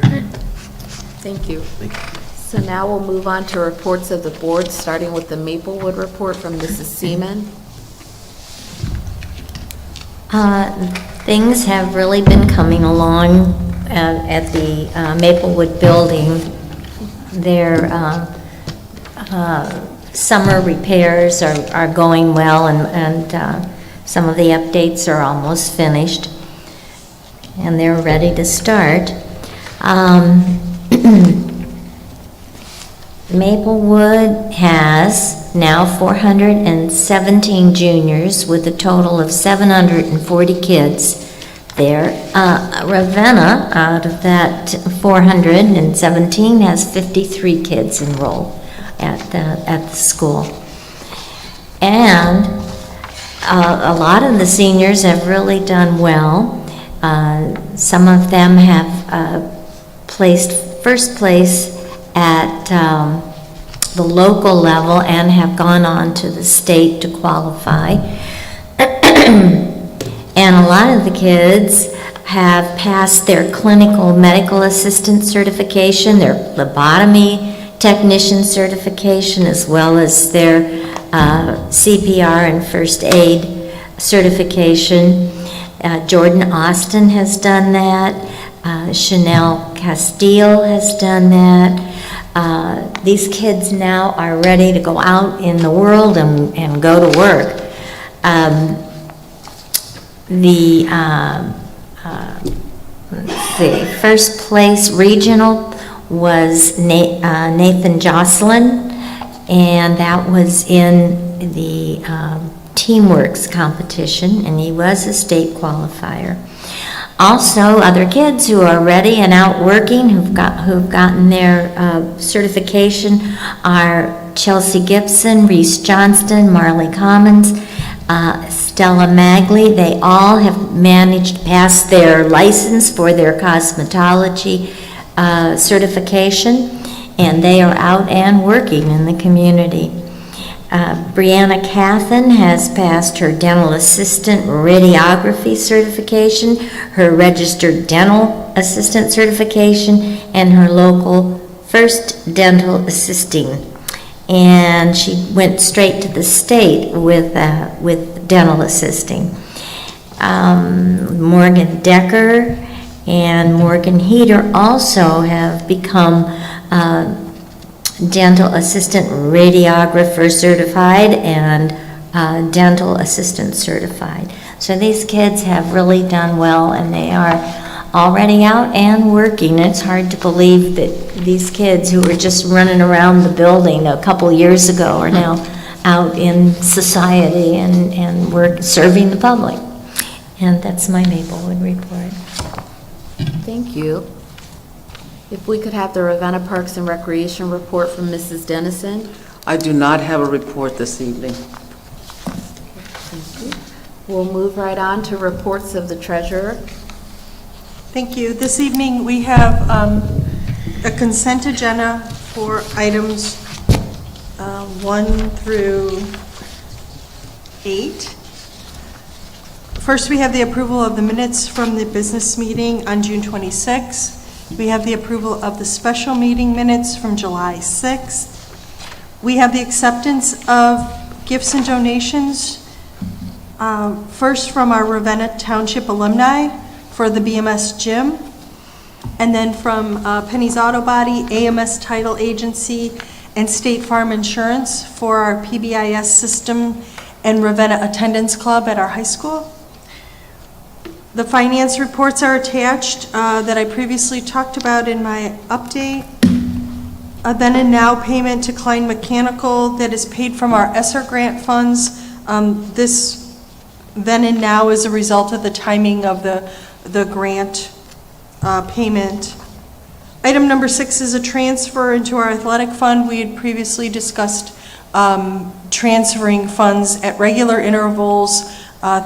Thank you. Thank you. So now we'll move on to reports of the board, starting with the Maplewood report from Mrs. Seaman. Things have really been coming along at the Maplewood building. Their summer repairs are going well, and some of the updates are almost finished, and they're ready to start. Maplewood has now 417 juniors with a total of 740 kids there. Ravenna, out of that 417, has 53 kids enrolled at the school. And a lot of the seniors have really done well. Some of them have placed first place at the local level and have gone on to the state to qualify. a lot of the kids have passed their clinical medical assistant certification, their phlebotomy technician certification, as well as their CPR and first aid certification. Jordan Austin has done that. Chanel Castile has done that. These kids now are ready to go out in the world and go to work. Let's see, first place regional was Nathan Jocelyn, and that was in the Teamworks competition, and he was a state qualifier. Also, other kids who are ready and out working, who've gotten their certification, are Chelsea Gibson, Reese Johnston, Marley Commons, Stella Magley. They all have managed to pass their license for their cosmetology certification, and they are out and working in the community. Brianna Cathan has passed her dental assistant radiography certification, her registered dental assistant certification, and her local first dental assisting. And she went straight to the state with dental assisting. Morgan Decker and Morgan Heater also have become dental assistant radiographer certified and dental assistant certified. So these kids have really done well, and they are already out and working. It's hard to believe that these kids who were just running around the building a couple years ago are now out in society and work serving the public. And that's my Maplewood report. Thank you. If we could have the Ravenna Parks and Recreation report from Mrs. Dennison. I do not have a report this evening. Thank you. We'll move right on to reports of the treasurer. Thank you. This evening, we have a consent agenda for items 1 through 8. First, we have the approval of the minutes from the business meeting on June 26th. We have the approval of the special meeting minutes from July 6th. We have the acceptance of gifts and donations, first from our Ravenna Township alumni for the BMS gym, and then from Penny's Auto Body, AMS Title Agency, and State Farm Insurance for our PBIS system and Ravenna Attendance Club at our high school. The finance reports are attached that I previously talked about in my update. A then and now payment to Klein Mechanical that is paid from our ESSER grant funds. This then and now is a result of the timing of the grant payment. Item number 6 is a transfer into our athletic fund. We had previously discussed transferring funds at regular intervals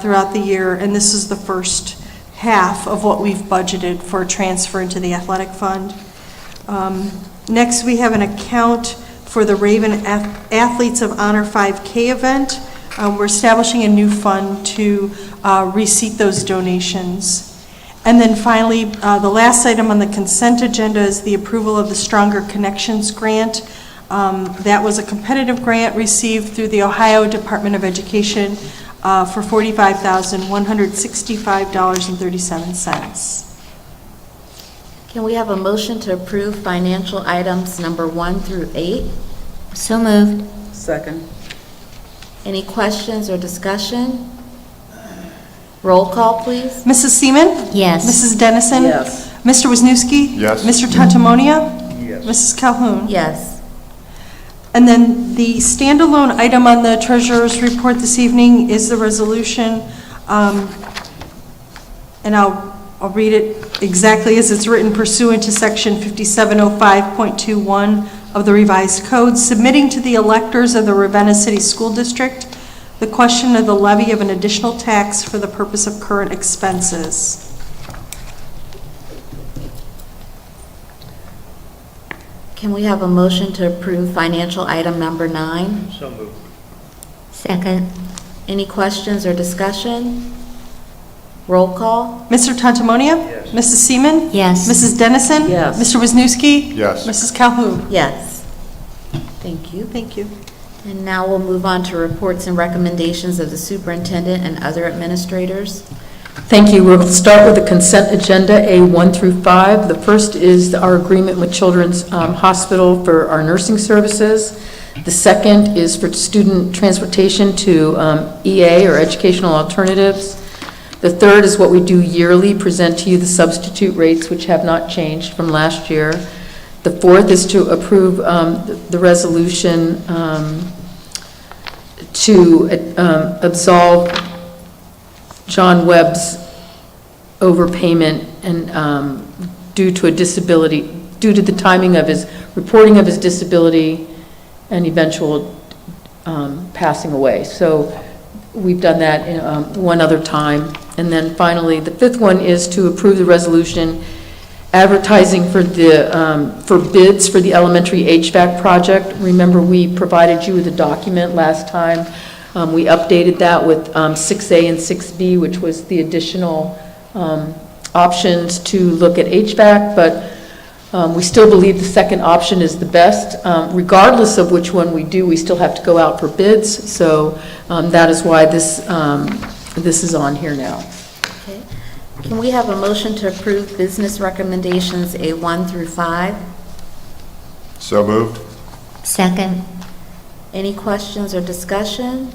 throughout the year, and this is the first half of what we've budgeted for transfer into the athletic fund. Next, we have an account for the Raven Athletes of Honor 5K event. We're establishing a new fund to receipt those donations. And then finally, the last item on the consent agenda is the approval of the Stronger Connections grant. That was a competitive grant received through the Ohio Department of Education for $45,165.37. Can we have a motion to approve financial items number 1 through 8? So moved. Second. Any questions or discussion? Roll call, please. Mrs. Seaman? Yes. Mrs. Dennison? Yes. Mr. Wisniewski? Yes. Mr. Tantamonia? Yes. Mrs. Calhoun? Yes. And then the standalone item on the treasurer's report this evening is the resolution, and I'll read it exactly as it's written, pursuant to section 5705.21 of the revised code, submitting to the electors of the Ravenna City School District the question of the levy of an additional tax for the purpose of current expenses. Can we have a motion to approve financial item number 9? So moved. Second. Any questions or discussion? Roll call? Mr. Tantamonia? Yes. Mrs. Seaman? Yes. Mrs. Dennison? Yes. Mr. Wisniewski? Yes. Mrs. Calhoun? Yes. Thank you. Thank you. And now we'll move on to reports and recommendations of the superintendent and other administrators. Thank you. We'll start with the consent agenda, A1 through 5. The first is our agreement with Children's Hospital for our nursing services. The second is for student transportation to EA, or Educational Alternatives. The third is what we do yearly, present to you the substitute rates, which have not changed from last year. The fourth is to approve the resolution to absolve John Webb's overpayment and due to a disability, due to the timing of his reporting of his disability and eventual passing away. So we've done that in, one other time. And then finally, the fifth one is to approve the resolution advertising for the for bids for the elementary HVAC project. Remember, we provided you with a document last time. We updated that with 6A and 6B, which was the additional options to look at HVAC, but we still believe the second option is the best. Regardless of which one we do, we still have to go out for bids, so that is why this is on here now. Okay. Can we have a motion to approve business recommendations A1 through 5? So moved? Second. Any questions or discussion?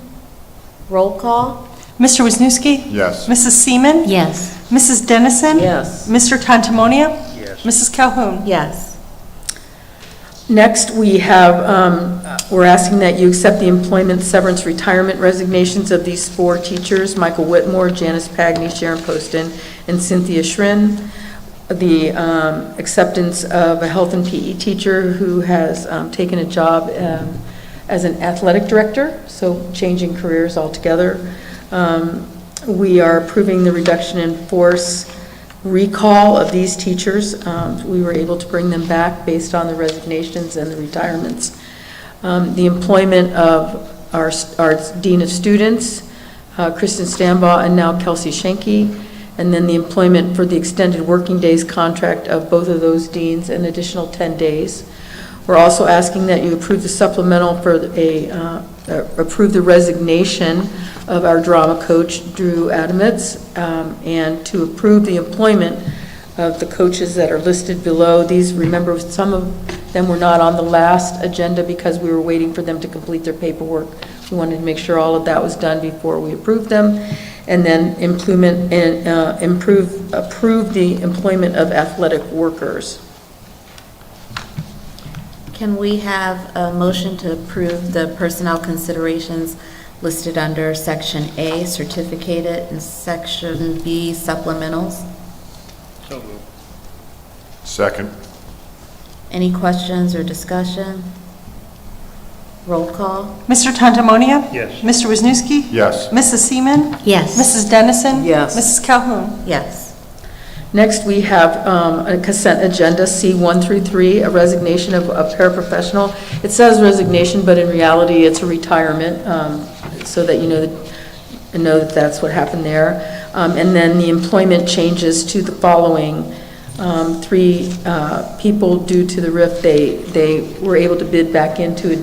Roll call? Mr. Wisniewski? Yes. Mrs. Seaman? Yes. Mrs. Dennison? Yes. Mr. Tantamonia? Yes. Mrs. Calhoun? Yes. Next, we have, we're asking that you accept the employment severance retirement resignations of these 4 teachers, Michael Whitmore, Janice Pagney, Sharon Poston, and Cynthia Schrin. The acceptance of a health and PE teacher who has taken a job as an athletic director, so changing careers altogether. We are approving the reduction in force recall of these teachers. We were able to bring them back based on the resignations and the retirements. The employment of our Dean of Students, Kristen Stambaugh, and now Kelsey Schenke, and then the employment for the extended working days contract of both of those deans, an additional 10 days. We're also asking that you approve the supplemental for approve the resignation of our drama coach, Drew Adamitz, and to approve the employment of the coaches that are listed below. These, remember, some of them were not on the last agenda because we were waiting for them to complete their paperwork. We wanted to make sure all of that was done before we approved them. And then implement and approve the employment of athletic workers. Can we have a motion to approve the personnel considerations listed under Section A, certificated, and Section B, supplementals? So moved. Second? Any questions or discussion? Roll call? Mr. Tantamonia? Yes. Mr. Wisniewski? Yes. Mrs. Seaman? Yes. Mrs. Dennison? Yes. Mrs. Calhoun? Yes. Next, we have a consent agenda, C1 through 3, a resignation of a paraprofessional. It says resignation, but in reality, it's a retirement, so that you know that that's what happened there. And then the employment changes to the following. 3 people, due to the RIF, they were able to bid back into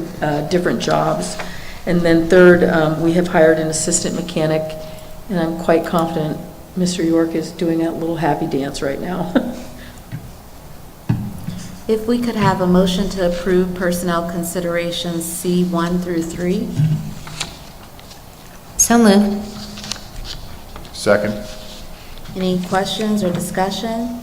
different jobs. And then third, we have hired an assistant mechanic, and I'm quite confident Mr. York is doing that little happy dance right now. If we could have a motion to approve personnel considerations C1 through 3? So moved. Second? Any questions or discussion?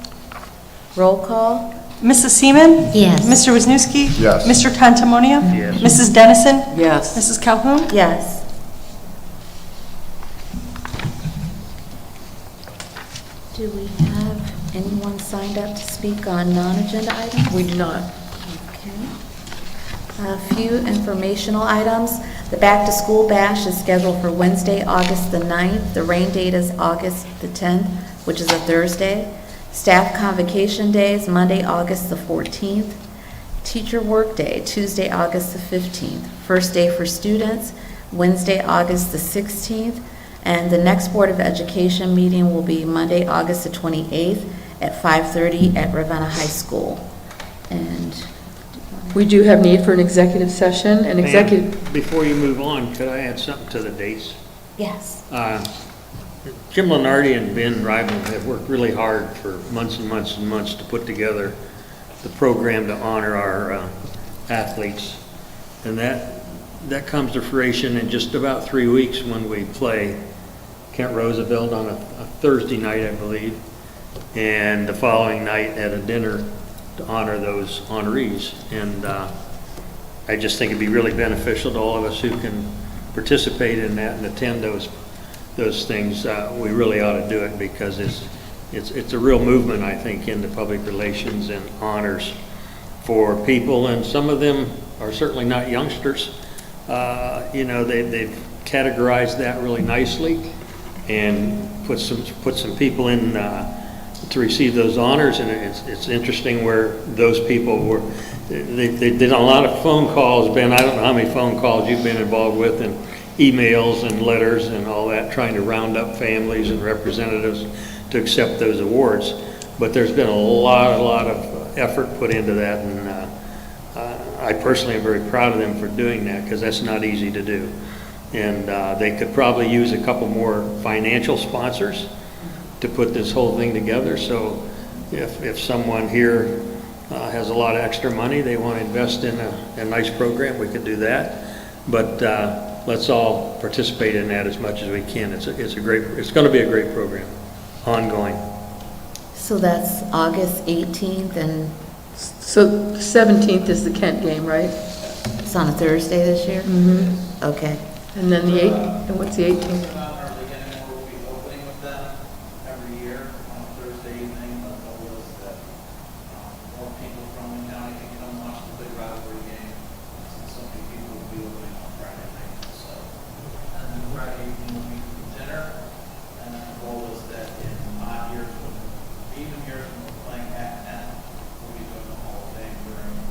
Roll call? Mrs. Seaman? Yes. Mr. Wisniewski? Yes. Mr. Tantamonia? Yes. Mrs. Dennison? Yes. Mrs. Calhoun? Yes. Do we have anyone signed up to speak on non-agenda items? We do not. Okay. A few informational items. The back-to-school bash is scheduled for Wednesday, August the 9th. The rain date is August the 10th, which is a Thursday. Staff convocation day is Monday, August the 14th. Teacher work day, Tuesday, August the 15th. First day for students, Wednesday, August the 16th. And the next Board of Education meeting will be Monday, August the 28th at 5:30 at Ravenna High School. And We do have need for an executive session, an executive, Pam, before you move on, could I add something to the dates? yes, Jim Lenardi and Ben Ravenna have worked really hard for months and months and months to put together the program to honor our athletes. And that comes to fruition in just about 3 weeks when we play Kent Roosevelt on a Thursday night, I believe, and the following night at a dinner to honor those honorees. And I just think it'd be really beneficial to all of us who can participate in that and attend those things. We really ought to do it because it's a real movement, I think, into public relations and honors for people, and some of them are certainly not youngsters. They've categorized that really nicely and put some people in to receive those honors, and it's interesting where those people were. They did a lot of phone calls. Ben, I don't know how many phone calls you've been involved with, and emails and letters and all that, trying to round up families and representatives to accept those awards. But there's been a lot of effort put into that, and I personally am very proud of them for doing that, because that's not easy to do. And they could probably use a couple more financial sponsors to put this whole thing together. So if someone here has a lot of extra money, they want to invest in a nice program, we could do that. But let's all participate in that as much as we can. It's going to be a great program, ongoing. so that's August 18th, and so 17th is the Kent game, right? it's on a Thursday this year? Mm-hmm. Okay. And then the 8th, and what's the 18th? About our beginning, we'll be opening with them every year on a Thursday evening. The goal is that more people from the county can come watch the big rivalry game, since so many people will be opening on Friday night. So, and then Friday evening will be dinner, and then the goal is that in odd years, even years when we're playing at 10, we'll be doing the Hall of Fame during the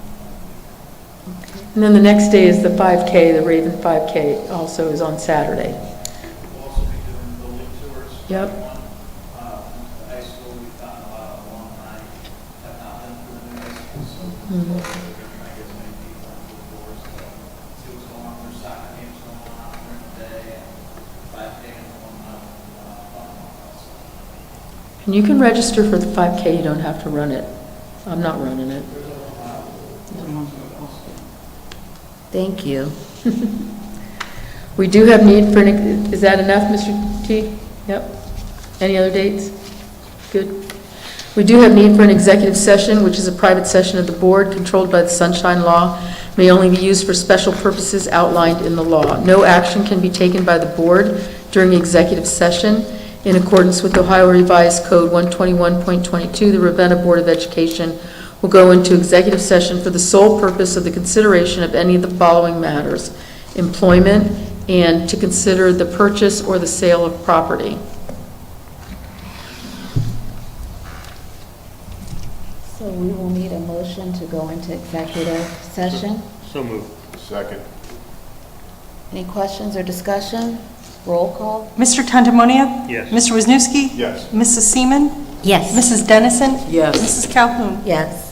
weekend. And then the next day is the 5K, the Raven 5K also is on Saturday. We'll also be doing building tours. Yep. The high school, we've gotten a lot of alumni have not been through the new high school, so Mhm. we're trying to get as many people into the doors to see what's going on. There's soccer games going on during the day, and 5K and going on, also. And you can register for the 5K, you don't have to run it. I'm not running it. Thank you. We do have need for, is that enough, Mr. T? Yep. Any other dates? Good. We do have need for an executive session, which is a private session of the board controlled by the Sunshine Law, may only be used for special purposes outlined in the law. No action can be taken by the board during executive session. In accordance with Ohio Revised Code 121.22, the Ravenna Board of Education will go into executive session for the sole purpose of the consideration of any of the following matters: employment, and to consider the purchase or the sale of property. So we will need a motion to go into executive session. So moved. Second. Any questions or discussion? Roll call? Mr. Tantamonia? Yes. Mr. Wisniewski? Yes. Mrs. Seaman? Yes. Mrs. Dennison? Yes. Mrs. Calhoun? Yes.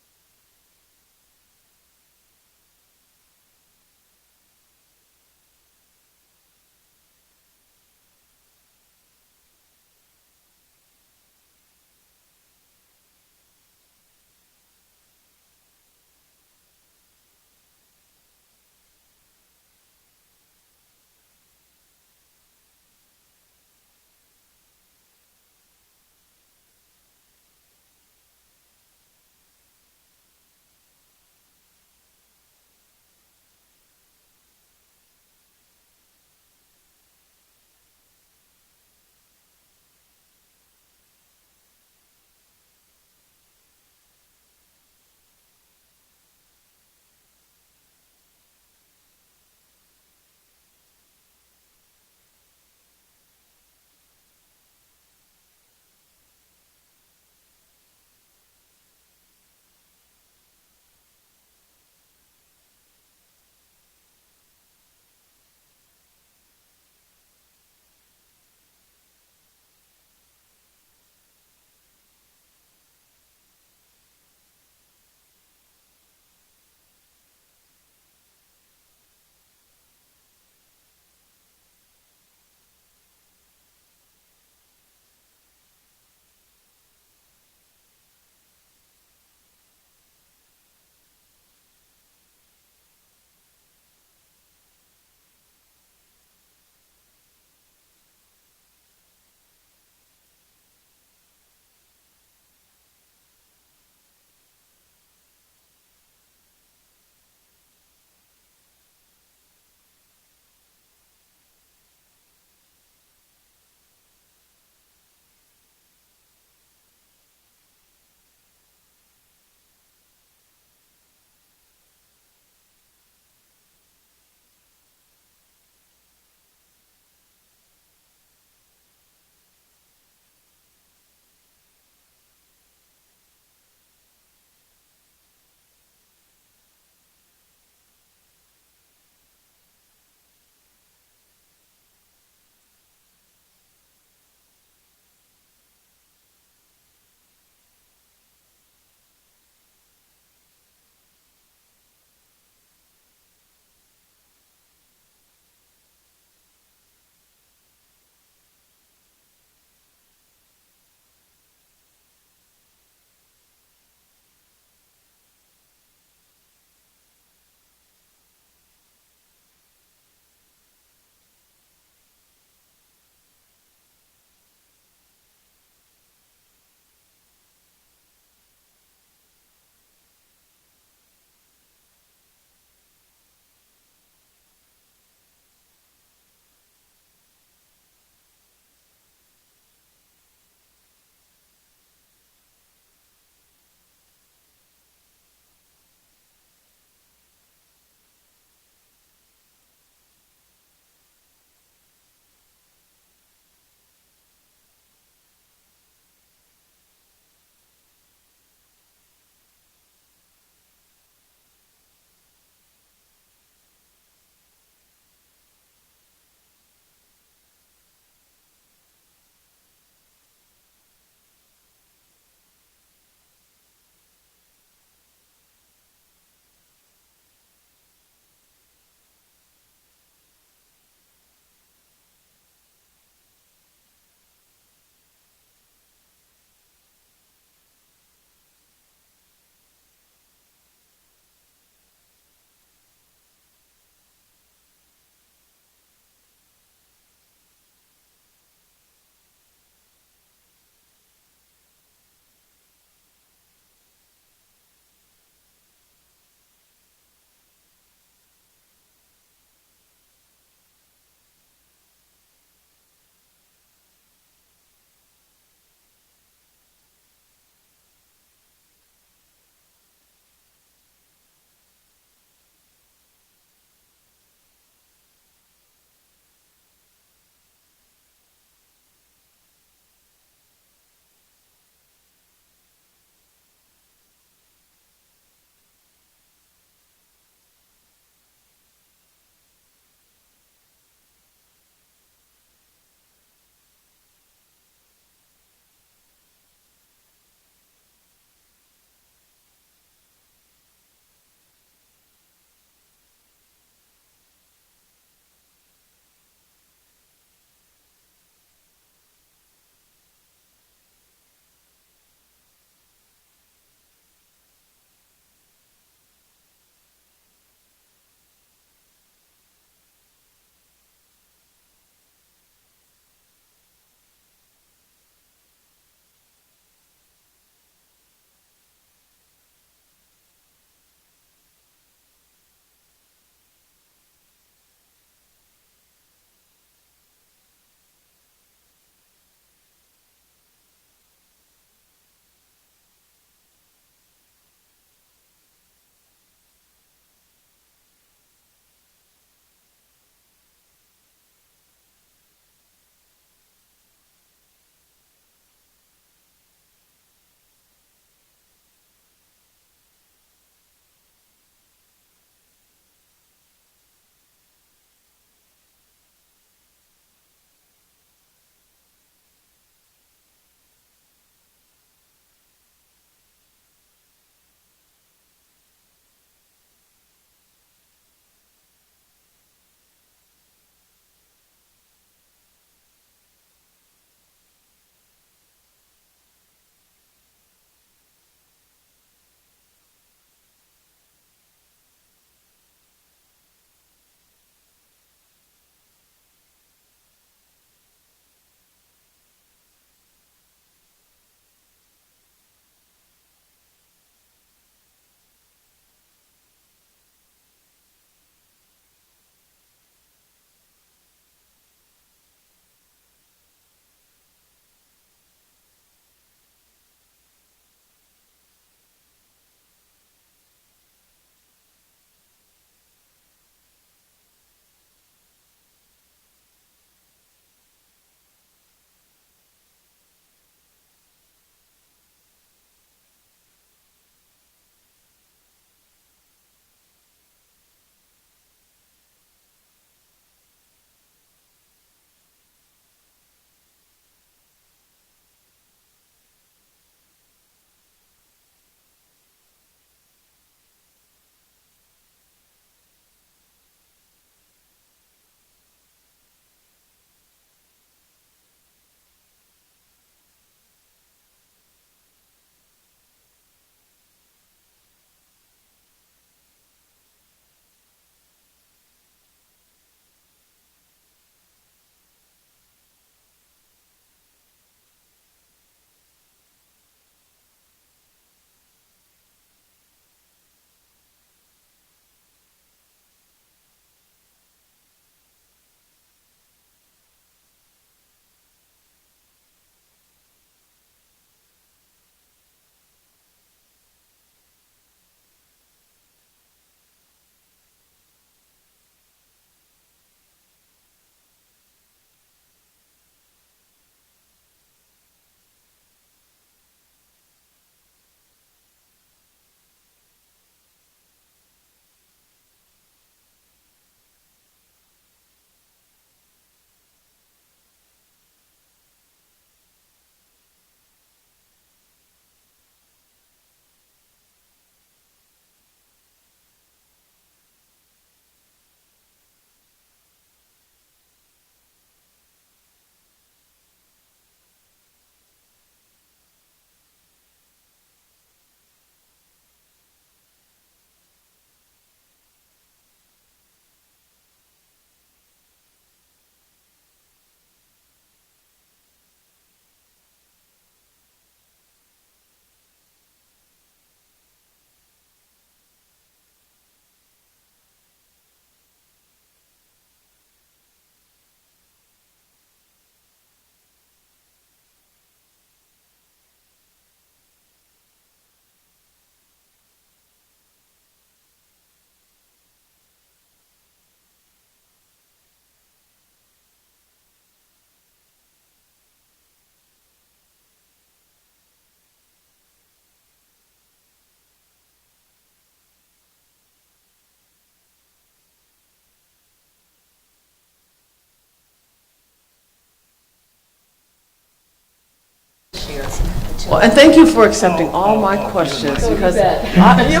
Well, and thank you for accepting all my questions, because I'm a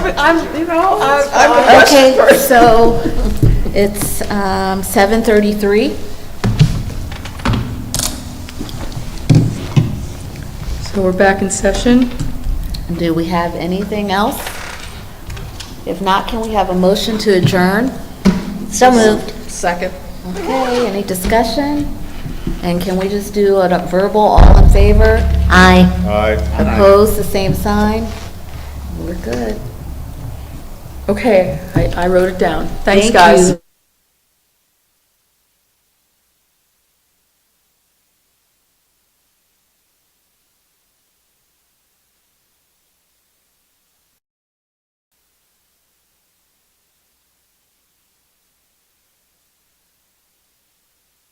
question Okay, person. so it's 7:33. So we're back in session. Do we have anything else? If not, can we have a motion to adjourn? So moved. Second. Okay, any discussion? And can we just do a verbal, all in favor? Aye. Aye. Opposed, the same sign? We're good. Okay, I wrote it down. Thanks, Thank guys. you.